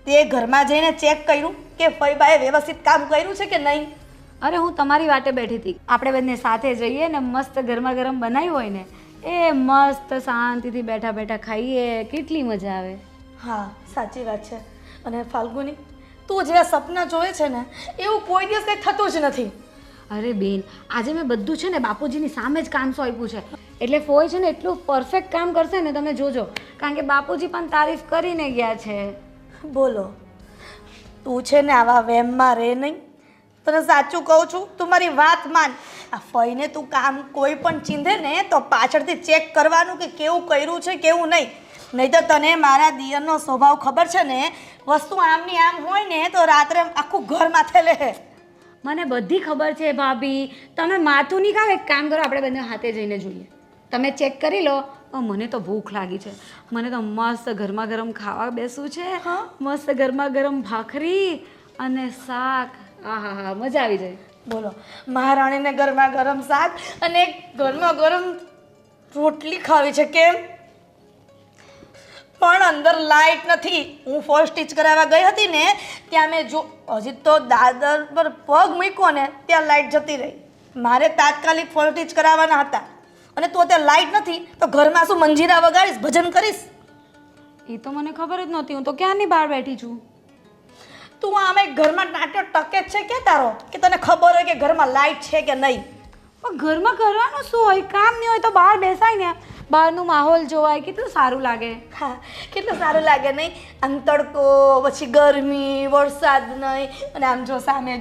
તે ઘરમાં જઈને ચેક કર્યું કે ફઈબાએ વ્યવસ્થિત કામ કર્યું છે કે નહીં? અરે હું તમારી વાટે બેઠી હતી. આપણે બંને સાથે જઈએ ને, મસ્ત ગરમા ગરમ બનાવ્યું હોય ને, એ મસ્ત શાંતિથી બેઠા બેઠા ખાઈએ, કેટલી મજા આવે. હા, સાચી વાત છે. અને ફાલ્ગુની, તું જે સપના જોવે છે ને એવું કોઈ દિવસ કંઈ થતું જ નથી. અરે બેન, આજે મેં બધું છે ને બાપુજીની સામે જ કામ સોંપ્યું છે, એટલે ફોઈ છે ને એટલું પરફેક્ટ કામ કરશે ને, તમે જોજો. કારણ કે બાપુજી પણ તારીફ કરીને ગયા છે. બોલો, તું છે ને આવા વેમમાં રહે નહીં. તને સાચું કહું છું, તું મારી વાત માન. આ ફઈને તું કામ કોઈ પણ ચીંધે ને તો પાછળથી ચેક કરવાનું કે કેવું કર્યું છે કેવું નહીં. નહીં તો તને મારા દિયરનો સ્વભાવ ખબર છે ને, વસ્તુ આમની આમ હોય ને તો રાત્રે આખું ઘર માથે લે. મને બધી ખબર છે ભાભી, તમે માથું નહીં ખાવ. એક કામ કરો, આપણે બંને હાથે જઈને જોઈએ. તમે ચેક કરી લો. મને તો ભૂખ લાગી છે, મને તો મસ્ત ગરમા ગરમ ખાવા બેસવું છે. મસ્ત ગરમા ગરમ ભાખરી અને શાક. હા, મજા આવી જાય. બોલો, મહારાણીને ગરમા ગરમ શાક અને ગરમા ગરમ રોટલી ખાવી છે કેમ? પણ અંદર લાઇટ નથી. હું ફર્સ્ટ સ્ટીચ કરાવવા ગઈ હતી ને ત્યાં મેં જો હજી તો દાદર પર પગ મૂક્યો ને ત્યાં લાઇટ જતી રહી. મારે તાત્કાલિક ફર્સ્ટ સ્ટીચ કરાવવાના હતા અને તો ત્યાં લાઇટ નથી તો ઘરમાં શું મંજીરા વગાડીશ, ભજન કરીશ? એ તો મને ખબર જ નહોતી. હું તો ક્યારની બહાર બેઠી છું. તું આમે ઘરમાં ટાંટ્યો ટકે જ છે કે તારો કે તને ખબર હોય કે ઘરમાં લાઈટ છે કે નહીં? પણ ઘરમાં કરવાનું શું હોય? કામ નહીં હોય તો બહાર બેસાય ને, બહારનું માહોલ જોવાય, કેટલું સારું લાગે. હા, કેટલું સારું લાગે નહીં? આમ તડકો, પછી ગરમી, વરસાદ નહીં, અને આમ જો સામે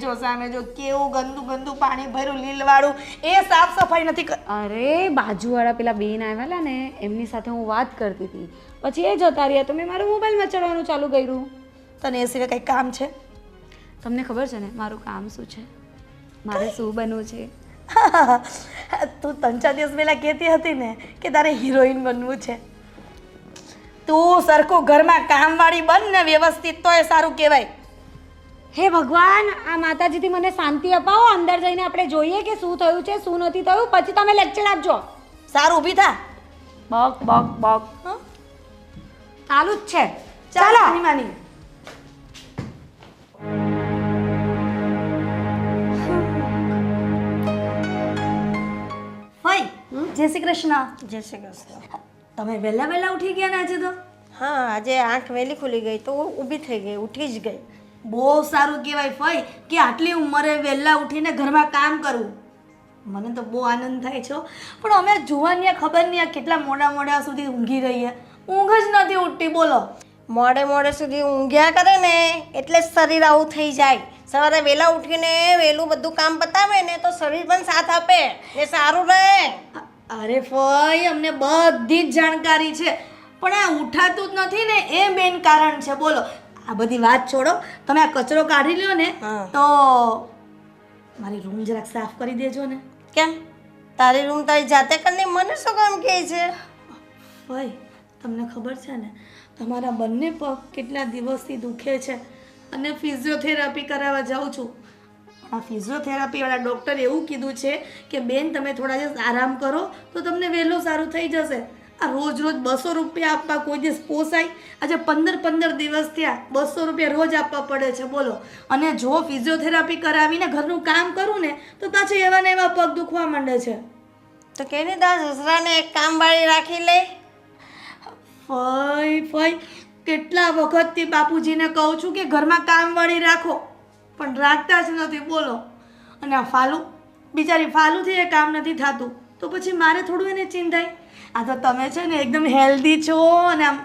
જો કેવું ગંદુ ગંદુ પાણી ભર્યું લીલવાળું, એ સાફ સફાઈ નથી અરે બાજુવાળા પેલા બેન આવેલા ને, એમની સાથે હું વાત કરતી હતી, પછી એ જતા રહ્યા તો મેં મારું મોબાઈલમાં ચડવાનું ચાલુ કર્યું. તને એ સિવાય કંઈ કામ છે? તમને ખબર છે ને મારું કામ શું છે? મારે શું બનવું છે? તું 3-4 દિવસ પહેલા કહેતી હતી ને કે તારે હિરોઈન બનવું છે. તું સરખું ઘરમાં કામવાળી બન ને વ્યવસ્થિત, તો એ સારું કહેવાય. હે ભગવાન, આ માતાજીથી મને શાંતિ અપાવો. અંદર જઈને આપણે જોઈએ કે શું થયું છે, શું નથી થયું, પછી તમે લેક્ચર આપજો. સારું, ઊભી થા. બક બક બક હં? ચાલુ જ છે. ચાલો માની. ભાઈ, જય શ્રી કૃષ્ણ. જય શ્રી કૃષ્ણ. તમે વહેલા વહેલા ઉઠી ગયા ને આજે તો? હા, આજે આંખ વહેલી ખુલી ગઈ તો ઊભી થઈ ગઈ, ઉઠી જ ગઈ. બહુ સારું કહેવાય ભાઈ કે આટલી ઉંમરે વહેલા ઉઠીને ઘરમાં કામ કરવું. મને તો બહુ આનંદ થાય છે. પણ અમે જોવાની ખબર નહીં આ કેટલા મોડા સુધી ઊંઘી રહીએ, ઊંઘ જ નથી ઉઠતી. બોલો, મોડે સુધી ઊંઘ્યા કરે ને એટલે શરીર આવું થઈ જાય. સવારે વહેલા ઉઠીને વહેલું બધું કામ પતાવે ને તો શરીર પણ સાથ આપે ને સારું રહે. અરે ભાઈ, અમને બધી જ જાણકારી છે, પણ આ ઉઠાતું જ નથી ને, એ મેઇન કારણ છે. બોલો, આ બધી વાત છોડો, તમે આ કચરો કાઢી લ્યો ને તો મારી રૂમ જરાક સાફ કરી દેજો ને. કેમ? તારી રૂમ તારી જાતે કરીને મને શું કામ કહે છે? ભાઈ, તમને ખબર છે ને તમારા બંને પગ કેટલા દિવસથી દુખે છે અને ફિઝિયોથેરાપી કરાવવા જાઉં છું. આ ફિઝિયોથેરાપીવાળા ડૉક્ટરે એવું કીધું છે કે બેન, તમે થોડા દિવસ આરામ કરો તો તમને વહેલું સારું થઈ જશે. આ રોજ 200 રૂપિયા આપવા કોઈ દિવસ પોસાય? આજે 15 દિવસ થયા, 200 રૂપિયા રોજ આપવા પડે છે. બોલો, અને જો ફિઝિયોથેરાપી કરાવીને ઘરનું કામ કરું ને તો પાછું એવા ને એવા પગ દુખવા માંડે છે. તો કેને તારા સસરાને એક કામવાળી રાખી લે. ફઈ કેટલા વખતથી બાપુજીને કહું છું કે ઘરમાં કામવાળી રાખો, પણ રાખતા જ નથી. બોલો, અને આ ફાલુ, બિચારી ફાલુથી એ કામ નથી થતું તો પછી મારે થોડું એને ચિંતાય. આ તો તમે છે ને એકદમ હેલ્ધી છો, અને આમ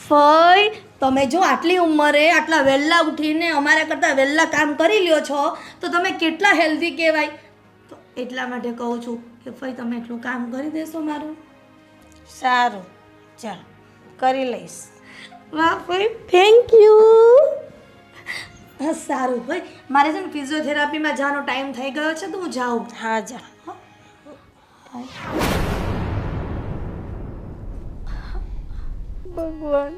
ફઈ તમે જો આટલી ઉંમરે આટલા વહેલા ઉઠીને અમારા કરતાં વહેલા કામ કરી લ્યો છો તો તમે કેટલા હેલ્ધી કહેવાય. તો એટલા માટે કહું છું કે ફઈ તમે એટલું કામ કરી દેશો મારું? સારું, ચાલ કરી લઈશ. વાહ ભાઈ, થેન્ક યુ. હા સારું ભાઈ, મારે છે ને ફિઝિયોથેરાપીમાં જવાનો ટાઈમ થઈ ગયો છે તો હું જાઉં. હા, જા. ભગવાન,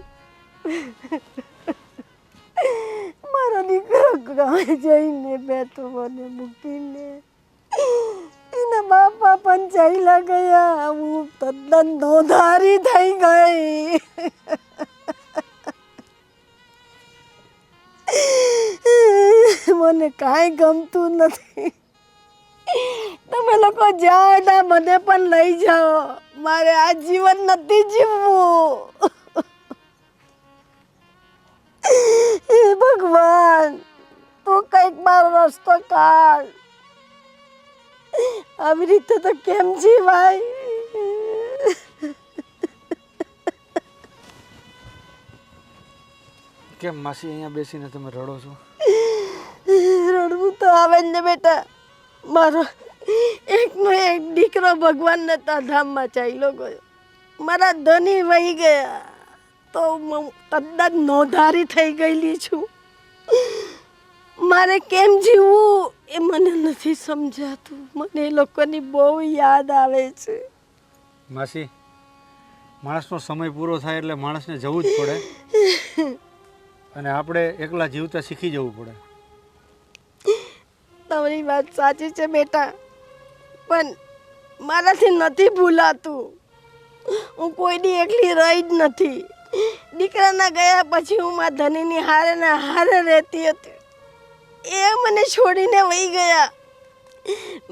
મારો દીકરો ગામે જઈને બેઠો મને મૂકીને એના બાપા પણ ચાલ્યા ગયા. હું તદ્દન નોંધારી થઈ ગઈ. મને કાંઈ ગમતું નથી. તમે લોકો જાઓ ના, મને પણ લઈ જાઓ. મારે આ જીવન નથી જીવવું. ભગવાન, તું કંઈક મારો રસ્તો કાઢ. આવી રીતે તો કેમ જીવાય? કેમ માસી અહીંયા બેસીને તમે રડો છો? રડવું તો આવે ને બેટા. મારો એકનો એક દીકરો ભગવાનના ધામમાં ચાલ્યો ગયો. મારા ધણી વહી ગયા તો હું તદ્દન નોંધારી થઈ ગયેલી છું. મારે કેમ જીવવું એ મને નથી સમજાતું. મને એ લોકોની બહુ યાદ આવે છે. માસી, માણસનો સમય પૂરો થાય એટલે માણસને જવું જ પડે, અને આપણે એકલા જીવતા શીખી જવું પડે. તમારી વાત સાચી છે બેટા, પણ મારાથી નથી ભૂલાતું. હું કોઈની એકલી રહી જ નથી. દીકરાના ગયા પછી હું મારા ધણીની હારે ને હારે રહેતી હતી. એ મને છોડીને વહી ગયા.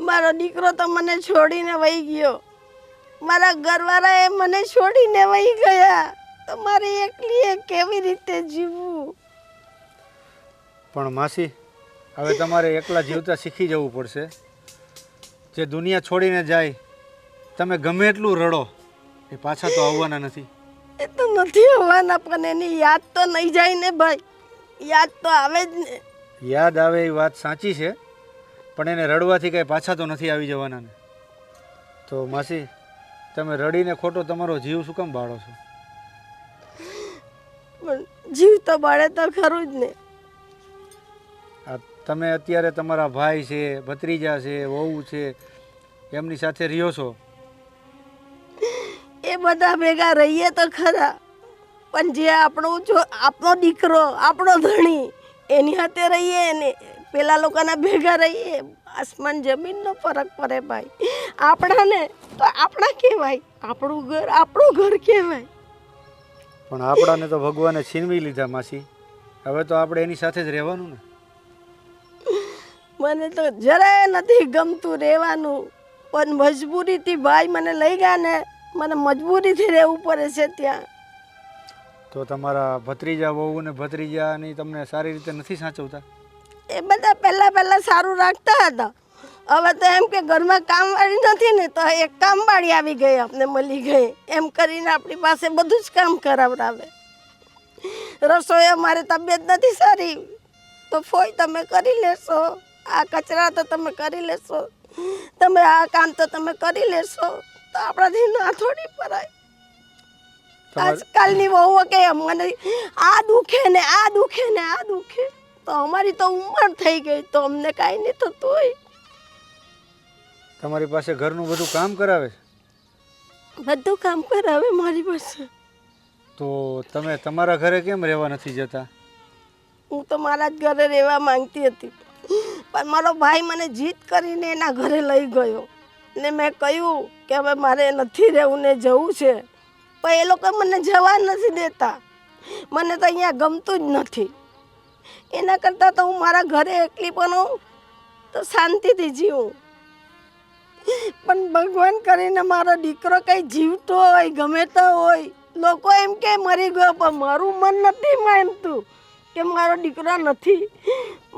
મારો દીકરો તો મને છોડીને વહી ગયો. મારા ઘરવાળાએ મને છોડીને વહી ગયા. તો મારે એકલી કેવી રીતે જીવવું? પણ માસી, હવે તમારે એકલા જીવતા શીખી જવું પડશે. જે દુનિયા છોડીને જાય, તમે ગમે એટલું રડો, એ પાછા તો આવવાના નથી. એ તો નથી હોવાના, પણ એની યાદ તો નહીં જાય ને ભાઈ. યાદ તો આવે જ ને. યાદ આવે એ વાત સાચી છે, પણ એને રડવાથી કાંઈ પાછા તો નથી આવી જવાના ને. તો માસી, તમે રડીને ખોટો તમારો જીવ શું કામ બાળો છો? પણ જીવ તો બાળે તો ખરું જ ને. આ તમે અત્યારે તમારા ભાઈ છે, ભત્રીજા છે, વહુ છે, એમની સાથે રહ્યો છો. એ બધા ભેગા રહીએ તો ખરા, પણ જે આપણો દીકરો, આપણો ધણી, એની હાથે રહીએ ને પેલા લોકોના ભેગા રહીએ, આસમાન જમીનનો ફરક પડે ભાઈ. આપણાને તો આપણા કહેવાય, આપણું ઘર કહેવાય. પણ આપણાને તો ભગવાને છીનવી લીધા માસી. હવે તો આપણે એની સાથે જ રહેવાનું ને. મને તો જરાય નથી ગમતું રહેવાનું, પણ મજબૂરીથી ભાઈ મને લઈ ગયા ને, મને મજબૂરીથી રહેવું પડે છે ત્યાં. તો તમારા ભત્રીજા વહુ ને ભત્રીજાની તમને સારી રીતે નથી સાચવતા? એ બધા પહેલાં સારું રાખતા હતા. હવે તો એમ કે ઘરમાં કામવાળી નથી ને, તો એક કામવાળી આવી ગઈ, આપણે મળી ગઈ. એમ કરીને આપણી પાસે બધું જ કામ કરાવડાવે. રસોઈ અમારી તબિયત નથી સારી, તો ફોઈ તમે કરી લેશો, આ કચરા તો તમે કરી લેશો, તમે આ કામ તો તમે કરી લેશો. તો આપણાથી ના થોડી પરાય. આજકાલની વહુઓ કે મને આ દુખે ને આ દુખે ને આ દુખે, તો અમારી તો ઉંમર થઈ ગઈ, તો અમને કાંઈ નહીં થતું હોય. તમારી પાસે ઘરનું બધું કામ કરાવે છે? બધું કામ કરાવે મારી પાસે. તો તમે તમારા ઘરે કેમ રહેવા નથી જતા? હું તો મારા જ ઘરે રહેવા માંગતી હતી, પણ મારો ભાઈ મને જીદ કરીને એના ઘરે લઈ ગયો ને મેં કહ્યું કે હવે મારે નથી રહેવું ને જવું છે, પણ એ લોકો મને જવા નથી દેતા. મને તો અહીંયા ગમતું જ નથી. એના કરતાં તો હું મારા ઘરે એકલી પણ હોઉં તો શાંતિથી જીવું. પણ ભગવાન કરીને મારો દીકરો કંઈ જીવતો હોય, ગમે તો હોય. લોકો એમ કે મરી ગયો, પણ મારું મન નથી માનતું કે મારો દીકરો નથી.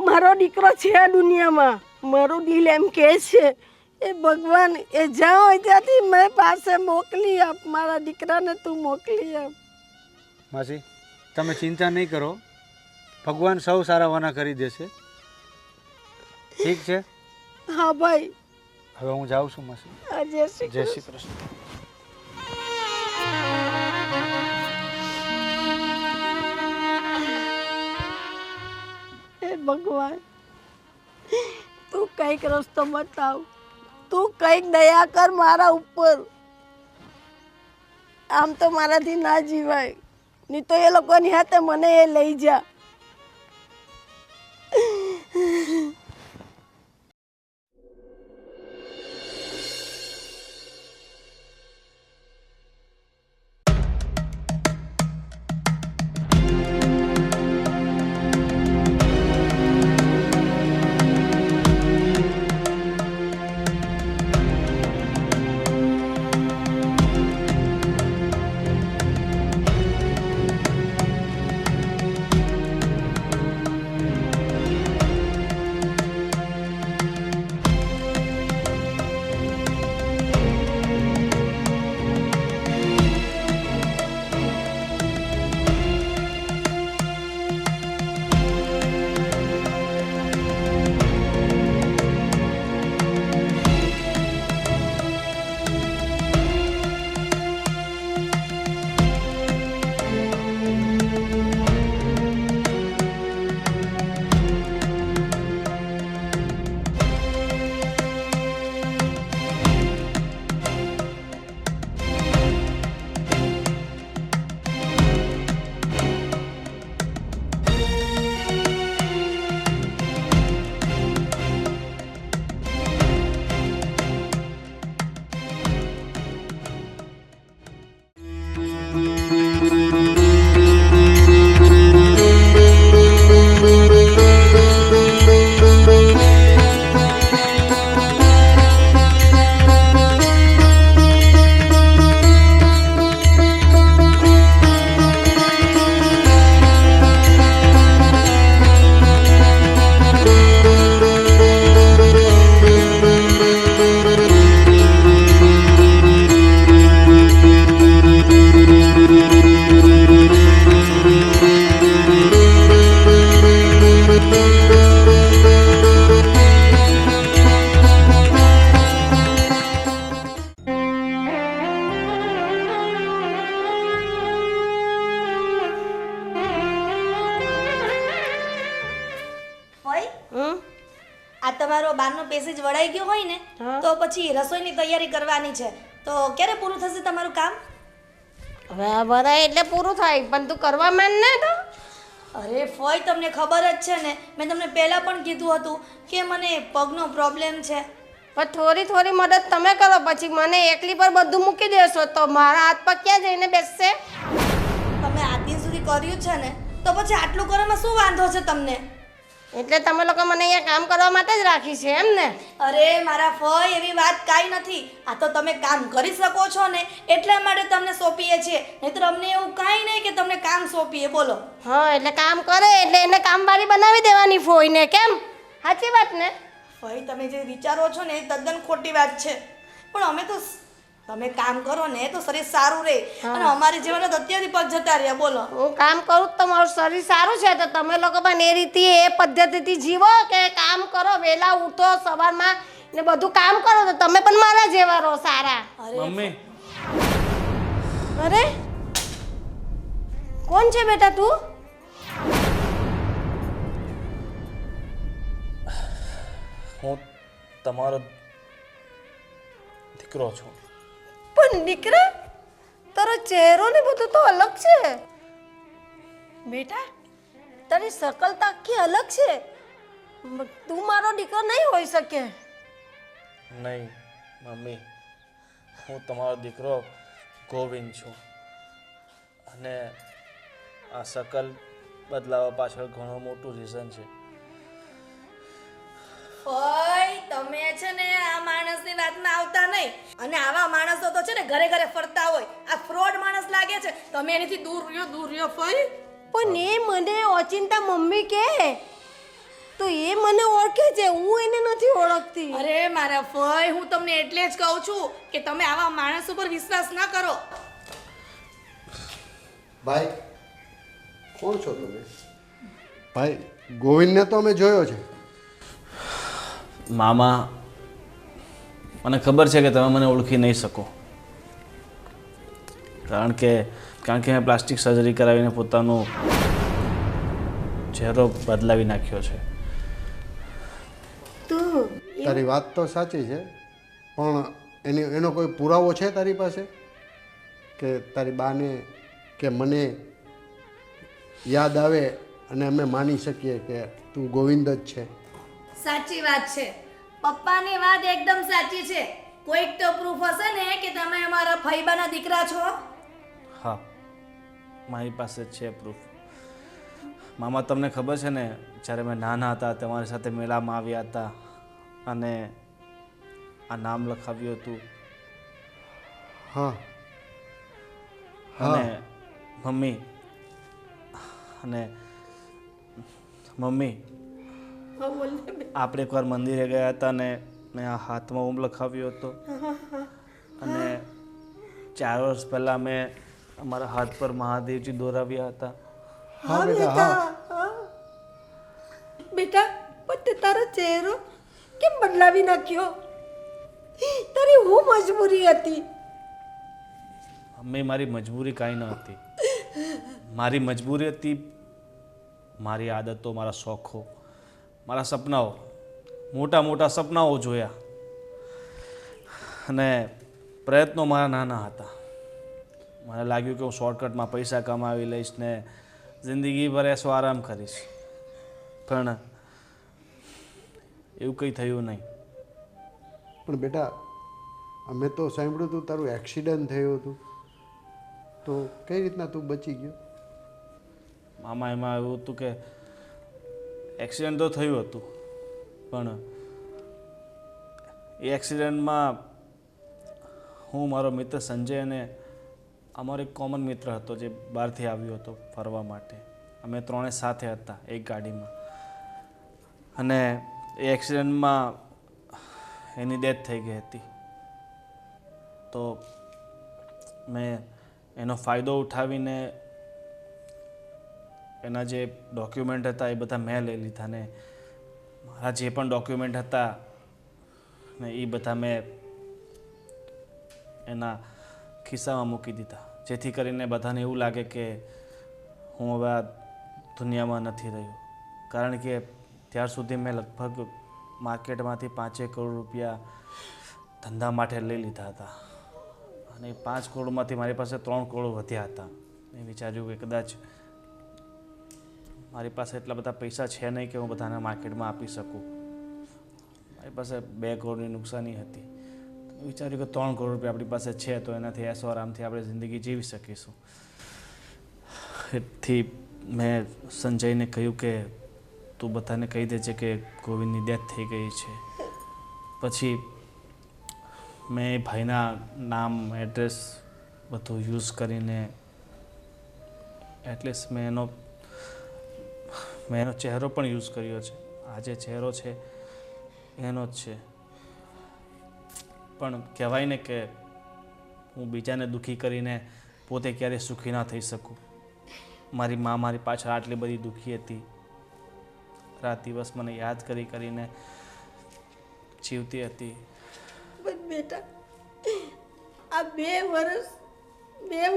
મારો દીકરો છે આ દુનિયામાં. મારું દિલ એમ કહે છે એ ભગવાન, એ જ્યાં હોય ત્યાંથી મેં પાસે મોકલી આપ, મારા દીકરાને તું મોકલી આપ. માસી, તમે ચિંતા નહીં કરો, ભગવાન સૌ સારાવાના કરી દેશે. ઠીક છે? હા ભાઈ. હવે હું જાઉં છું માસી. જય શ્રી જય શ્રી કૃષ્ણ. હે ભગવાન, તું કંઈક રસ્તો બતાવ, તું કંઈક દયા કર મારા ઉપર. આમ તો મારાથી ના જીવાય, નહીં તો એ લોકોની હાથે મને એ લઈ જા. તમારો બહારનો પેસેજ વળાઈ ગયો હોય ને તો પછી રસોઈની તૈયારી કરવાની છે. તો ક્યારે પૂરું થશે તમારું કામ? હવે આ ભરાય એટલે પૂરું થાય, પણ તું કરવા માંડ ને તો. અરે ફોય, તમને ખબર જ છે ને, મેં તમને પહેલાં પણ કીધું હતું કે મને પગનો પ્રોબ્લેમ છે. પણ થોડી થોડી મદદ તમે કરો, પછી મને એકલી પર બધું મૂકી દેશો તો મારા હાથ પગ ક્યાં જઈને બેસશે? તમે આજ દિન સુધી કર્યું છે ને, તો પછી આટલું કરવામાં શું વાંધો છે તમને? એટલે તમે લોકો મને અહીંયા કામ કરવા માટે જ રાખી છે એમ ને? અરે મારા ફોય, એવી વાત કાંઈ નથી. આ તો તમે કામ કરી શકો છો ને એટલા માટે તમને સોંપીએ છીએ, નહીંતર અમને એવું કાંઈ નહીં કે તમને કામ સોંપીએ. બોલો. હા, એટલે કામ કરે એટલે એને કામવાળી બનાવી દેવાની ફોઈને, કેમ? સાચી વાત ને? ફોય, તમે જે વિચારો છો ને એ તદ્દન ખોટી વાત છે. પણ અમે તો તમે કામ કરો ને તો શરીર સારું રહે, અને અમારી જેવાના તો અત્યારથી પગ જતા રહ્યા. બોલો. હું કામ કરું તો મારું શરીર સારું છે, તો તમે લોકો પણ એ રીતે એ પદ્ધતિથી જીવો કે કામ કરો, વહેલા ઉઠો સવારમાં ને બધું કામ કરો, તો તમે પણ મારા જેવા રહો સારા. મમ્મી, અરે કોણ છે બેટા તું? હું તમારો દીકરો છું. પણ દીકરા, તારો ચહેરો ને બધું તો અલગ છે બેટા. તારી શકલ તો આખી અલગ છે. તું મારો દીકરો નહીં હોઈ શકે. નહીં મમ્મી, હું તમારો દીકરો ગોવિંદ છું, અને આ શકલ બદલાવા પાછળ ઘણું મોટું રીઝન છે. ફોય, તમે છે ને આ માણસની વાતમાં આવતા નહીં, અને આવા માણસો તો છે ને ઘરે ઘરે ફરતા હોય. આ ફ્રોડ માણસ લાગે છે, તમે એનાથી દૂર રહ્યો ફોય. પણ એ મને ઓચિંતા મમ્મી કે તો એ મને ઓળખે છે, હું એને નથી ઓળખતી. અરે મારા ફોય, હું તમને એટલે જ કહું છું કે તમે આવા માણસ ઉપર વિશ્વાસ ના કરો. ભાઈ, કોણ છો તમે? ભાઈ, ગોવિંદને તો અમે જોયો છે. મામા, મને ખબર છે કે તમે મને ઓળખી નહીં શકો, કારણ કે મેં પ્લાસ્ટિક સર્જરી કરાવીને પોતાનો ચહેરો બદલાવી નાખ્યો છે. તારી વાત તો સાચી છે, પણ એનો કોઈ પુરાવો છે તારી પાસે કે તારી બાને કે મને યાદ આવે અને અમે માની શકીએ કે તું ગોવિંદ જ છે? સાચી વાત છે, પપ્પાની વાત એકદમ સાચી છે. કોઈક તો પ્રૂફ હશે ને કે તમે અમારા ફઈબાના દીકરા છો? હા, મારી પાસે છે પ્રૂફ. મામા, તમને ખબર છે ને, જ્યારે મેં નાના હતા તમારી સાથે મેળામાં આવ્યા હતા અને આ નામ લખાવ્યું હતું. હા. અને મમ્મી, આપણે એકવાર મંદિરે ગયા હતા ને મેં આ હાથમાં ઓમ લખાવ્યો હતો, અને 4 વર્ષ પહેલાં મેં અમારા હાથ પર મહાદેવજી દોરાવ્યા હતા. હા બેટા, હા. બેટા, પણ તે તારો ચહેરો કેમ બદલાવી નાખ્યો? તારી હું મજબૂરી હતી? મમ્મી, મારી મજબૂરી કાંઈ ન હતી. મારી મજબૂરી હતી મારી આદતો, મારા શોખો, મારા સપનાઓ. મોટા મોટા સપનાઓ જોયા, અને પ્રયત્નો મારા નાના હતા. મને લાગ્યું કે હું શોર્ટકટમાં પૈસા કમાવી લઈશ ને જિંદગીભર એસો આરામ કરીશ, પણ એવું કંઈ થયું નહીં. પણ બેટા, અમે તો સાંભળ્યું હતું તારું એક્સિડન્ટ થયું હતું, તો કઈ રીતના તું બચી ગયો? મામા, એમાં એવું હતું કે એક્સિડન્ટ તો થયું હતું, પણ એ એક્સિડન્ટમાં હું, મારો મિત્ર સંજય અને અમારો એક કોમન મિત્ર હતો જે બહારથી આવ્યો હતો ફરવા માટે. અમે 3 સાથે હતા એક ગાડીમાં, અને એ એક્સિડન્ટમાં એની ડેથ થઈ ગઈ હતી. તો મેં એનો ફાયદો ઉઠાવીને એના જે ડોક્યુમેન્ટ હતા એ બધા મેં લઈ લીધા, ને મારા જે પણ ડોક્યુમેન્ટ હતા ને એ બધા મેં એના ખિસ્સામાં મૂકી દીધા, જેથી કરીને બધાને એવું લાગે કે હું હવે આ દુનિયામાં નથી રહ્યો. કારણ કે ત્યાર સુધી મેં લગભગ માર્કેટમાંથી 5 કરોડ રૂપિયા ધંધા માટે લઈ લીધા હતા અને 5 કરોડમાંથી મારી પાસે 3 કરોડ વધ્યા હતા. મેં વિચાર્યું કે કદાચ મારી પાસે એટલા બધા પૈસા છે નહીં કે હું બધાને માર્કેટમાં આપી શકું. મારી પાસે 2 કરોડની નુકસાની હતી. તો વિચાર્યું કે 3 કરોડ રૂપિયા આપણી પાસે છે તો એનાથી એસો આરામથી આપણે જિંદગી જીવી શકીશું. એથી મેં સંજયને કહ્યું કે તું બધાને કહી દેજે કે ગોવિંદની ડેથ થઈ ગઈ છે. પછી મેં ભાઈના નામ એડ્રેસ બધું યુઝ કરીને એટલીસ્ટ મેં એનો ચહેરો પણ યુઝ કર્યો છે. આ જે ચહેરો છે એનો જ છે. પણ કહેવાય ને કે હું બીજાને દુઃખી કરીને પોતે ક્યારેય સુખી ના થઈ શકું. મારી મા મારી પાછળ આટલી બધી દુઃખી હતી. રાત દિવસ મને યાદ કરીને જીવતી હતી. પણ બેટા આ 2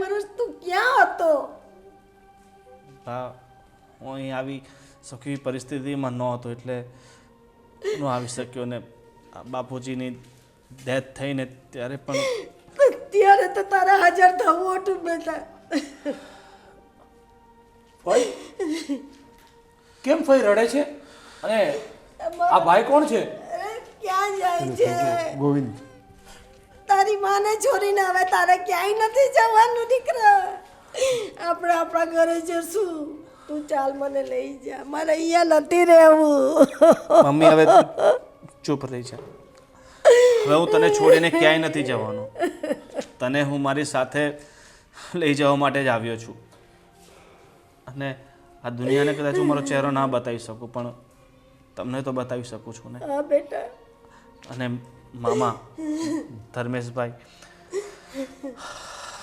વર્ષ તું ક્યાં હતો? હા, હું અહીં આવી સખી પરિસ્થિતિમાં નહોતો એટલે ન આવી શક્યો. ને બાપુજીની ડેથ થઈને ત્યારે પણ ત્યારે તો તારા હાજર થવું હતું બેટા. ભાઈ કેમ ફઈ રડે છે? અને આ ભાઈ કોણ છે? અરે ક્યાં જાય છે? ગોવિંદ, તારી માને છોડીને હવે તારે ક્યાંય નથી જવાનું દીકરા. આપણે આપણા ઘરે જશું. તું ચાલ મને લઈ જા. મારે અહીંયા નથી રહેવું. મમ્મી હવે ચૂપ રહી જા. હવે હું તને છોડીને ક્યાંય નથી જવાનો. તને હું મારી સાથે લઈ જવા માટે જ આવ્યો છું. અને આ દુનિયાને કદાચ હું મારો ચહેરો ના બતાવી શકું પણ તમને તો બતાવી શકું છું ને. હા બેટા. અને મામા ધર્મેશભાઈ,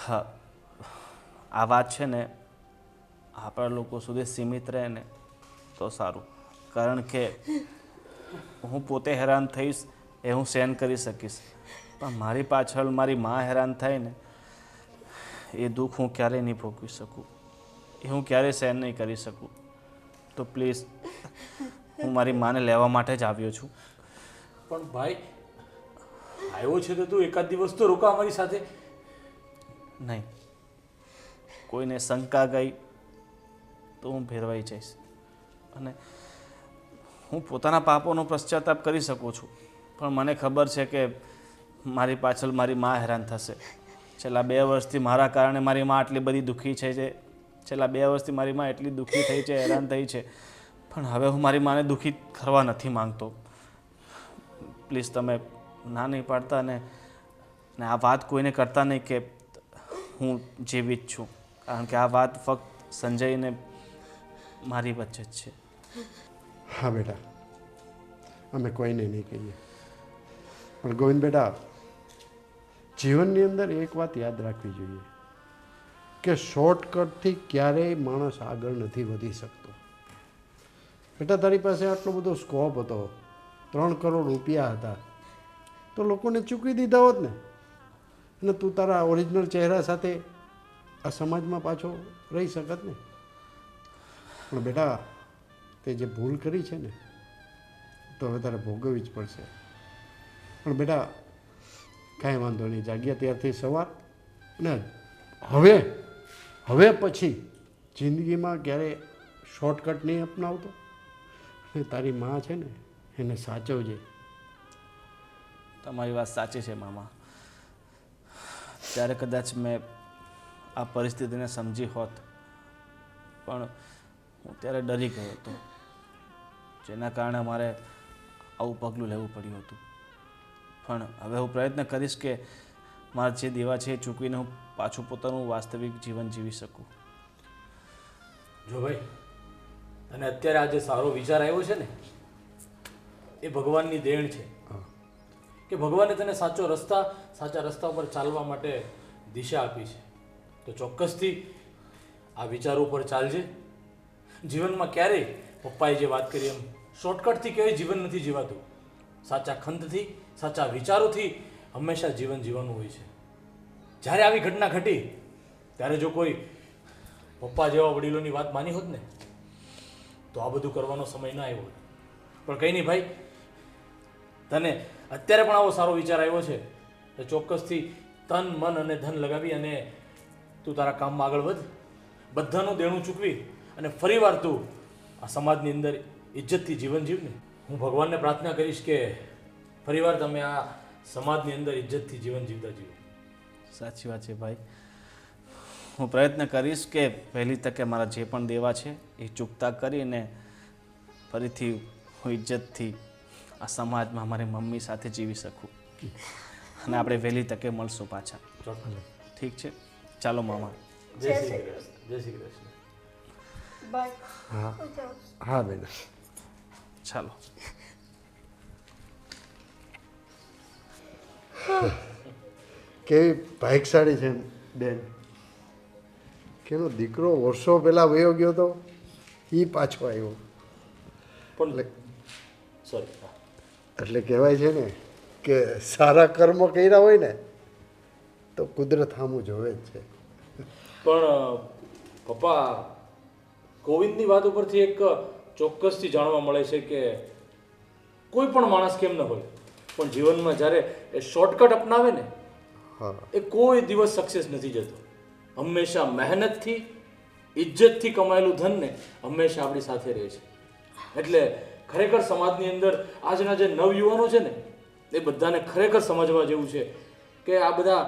હા, આ વાત છે ને આપણા લોકો સુધી સીમિત રહે ને તો સારું. કારણ કે હું પોતે હેરાન થઈશ એ હું સહન કરી શકીશ પણ મારી પાછળ મારી મા હેરાન થાય ને એ દુઃખ હું ક્યારેય નહીં ભોગવી શકું. એ હું ક્યારેય સહન નહીં કરી શકું. તો પ્લીઝ હું મારી માને લેવા માટે જ આવ્યો છું. પણ ભાઈ આવ્યો છે તો તું એકાદ દિવસ તો રોકા અમારી સાથે. નહીં, કોઈને શંકા ગઈ તો હું ભેરવાઈ જઈશ. અને હું પોતાના પાપોનો પશ્ચાતાપ કરી શકું છું પણ મને ખબર છે કે મારી પાછળ મારી મા હેરાન થશે. છેલ્લા 2 વર્ષથી મારા કારણે મારી મા આટલી બધી દુઃખી છે. છેલ્લા 2 વર્ષથી મારી મા એટલી દુઃખી થઈ છે, હેરાન થઈ છે. પણ હવે હું મારી માને દુઃખી કરવા નથી માંગતો. પ્લીઝ તમે ના નહીં પાડતા ને આ વાત કોઈને કરતા નહીં કે હું જીવિત છું. કારણ કે આ વાત ફક્ત સંજયને મારી વચ્ચે જ છે. હા બેટા, અમે કોઈને નહીં કહીએ. પણ ગોવિંદ બેટા, જીવનની અંદર એક વાત યાદ રાખવી જોઈએ કે શોર્ટકટથી ક્યારેય માણસ આગળ નથી વધી શકતો. બેટા, તારી પાસે આટલો બધો સ્કોપ હતો, 3 કરોડ રૂપિયા હતા, તો લોકોને ચૂકવી દીધા હોત ને અને તું તારા ઓરિજિનલ ચહેરા સાથે આ સમાજમાં પાછો રહી શકત ને. પણ બેટા, તે જે ભૂલ કરી છે ને તો હવે તારે ભોગવવી જ પડશે. પણ બેટા કાંઈ વાંધો નહીં, જાગ્યા ત્યારથી સવાર ને હવે પછી જિંદગીમાં ક્યારેય શોર્ટકટ નહીં અપનાવતો. અને તારી માં છે ને એને સાચવજે. તમારી વાત સાચી છે મામા. ત્યારે કદાચ મેં આ પરિસ્થિતિને સમજી હોત પણ હું ત્યારે ડરી ગયો હતો જેના કારણે મારે આવું પગલું લેવું પડ્યું હતું. પણ હવે હું પ્રયત્ન કરીશ કે મારા જે દેવા છે એ ચૂકવીને હું પાછું પોતાનું વાસ્તવિક જીવન જીવી શકું. જો ભાઈ, તને અત્યારે આ જે સારો વિચાર આવ્યો છે ને એ ભગવાનની દેણ છે કે ભગવાને તને સાચા રસ્તા પર ચાલવા માટે દિશા આપી છે. તો ચોક્કસથી આ વિચારો પર ચાલજે. જીવનમાં ક્યારેય પપ્પાએ જે વાત કરી એમ શોર્ટકટથી ક્યારેય જીવન નથી જીવાતું. સાચા ખંતથી, સાચા વિચારોથી હંમેશા જીવન જીવવાનું હોય છે. જ્યારે આવી ઘટના ઘટી ત્યારે જો કોઈ પપ્પા જેવા વડીલોની વાત માની હોત ને તો આ બધું કરવાનો સમય ના આવ્યો. પણ કંઈ નહીં ભાઈ, તને અત્યારે પણ આવો સારો વિચાર આવ્યો છે તો ચોક્કસથી તન મન અને ધન લગાવી અને તું તારા કામમાં આગળ વધ, બધાનું દેણું ચૂકવી અને ફરીવાર તું આ સમાજની અંદર ઇજ્જતથી જીવન જીવને. હું ભગવાનને પ્રાર્થના કરીશ કે ફરીવાર તમે આ સમાજની અંદર ઇજ્જતથી જીવન જીવતા જીવો. સાચી વાત છે ભાઈ. હું પ્રયત્ન કરીશ કે પહેલી તકે મારા જે પણ દેવા છે એ ચૂકતા કરીને ફરીથી હું ઇજ્જતથી આ સમાજમાં મારી મમ્મી સાથે જીવી શકું અને આપણે વહેલી તકે મળશું પાછા. ઠીક છે, ચાલો મામા. જય શ્રી કૃષ્ણ. જય શ્રી કૃષ્ણ. બાય. હા હા બેટા. ચાલો. કેવી ભાગ્યશાળી છે બેન કે એનો દીકરો વર્ષો પહેલાં વયો ગયો હતો, એ પાછો આવ્યો. પણ સોરી, એટલે કહેવાય છે ને કે સારા કર્મ કર્યા હોય ને તો કુદરત સામું જોવે જ છે. પણ પપ્પા, ગોવિંદની વાત ઉપરથી એક ચોક્કસથી જાણવા મળે છે કે કોઈ પણ માણસ કેમ ન હોય પણ જીવનમાં જ્યારે એ શોર્ટકટ અપનાવે ને હા એ કોઈ દિવસ સક્સેસ નથી જતો. હંમેશા મહેનતથી ઇજ્જતથી કમાયેલું ધન ને હંમેશા આપણી સાથે રહે છે. એટલે ખરેખર સમાજની અંદર આજના જે નવયુવાનો છે ને એ બધાને ખરેખર સમજવા જેવું છે કે આ બધા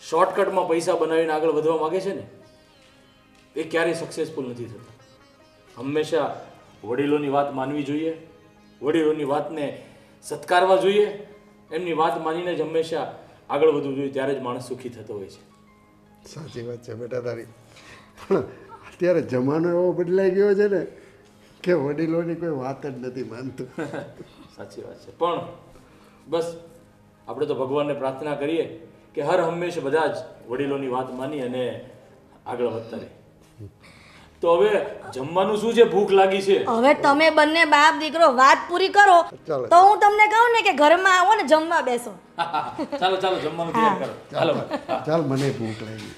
શોર્ટકટમાં પૈસા બનાવીને આગળ વધવા માગે છે ને એ ક્યારેય સક્સેસફુલ નથી થતા. હંમેશા વડીલોની વાત માનવી જોઈએ, વડીલોની વાતને સત્કારવા જોઈએ, એમની વાત માનીને જ હંમેશા આગળ વધવું જોઈએ, ત્યારે જ માણસ સુખી થતો હોય છે. સાચી વાત છે બેટા તારી. પણ અત્યારે જમાનો એવો બદલાઈ ગયો છે ને કે વડીલોની કોઈ વાત જ નથી માનતું. સાચી વાત છે. પણ બસ આપણે તો ભગવાનને પ્રાર્થના કરીએ કે હર હંમેશ બધા જ વડીલોની વાત માની અને આગળ વધતા રહે. તો હવે જમવાનું શું છે? ભૂખ લાગી છે. હવે તમે બંને બાપ દીકરો વાત પૂરી કરો ચાલો. તો હું તમને કહું ને કે ઘરમાં આવો ને જમવા બેસો. ચાલો ચાલો જમવાનું તૈયાર કરો. ચાલો. ચાલ મને ભૂખ લાગી.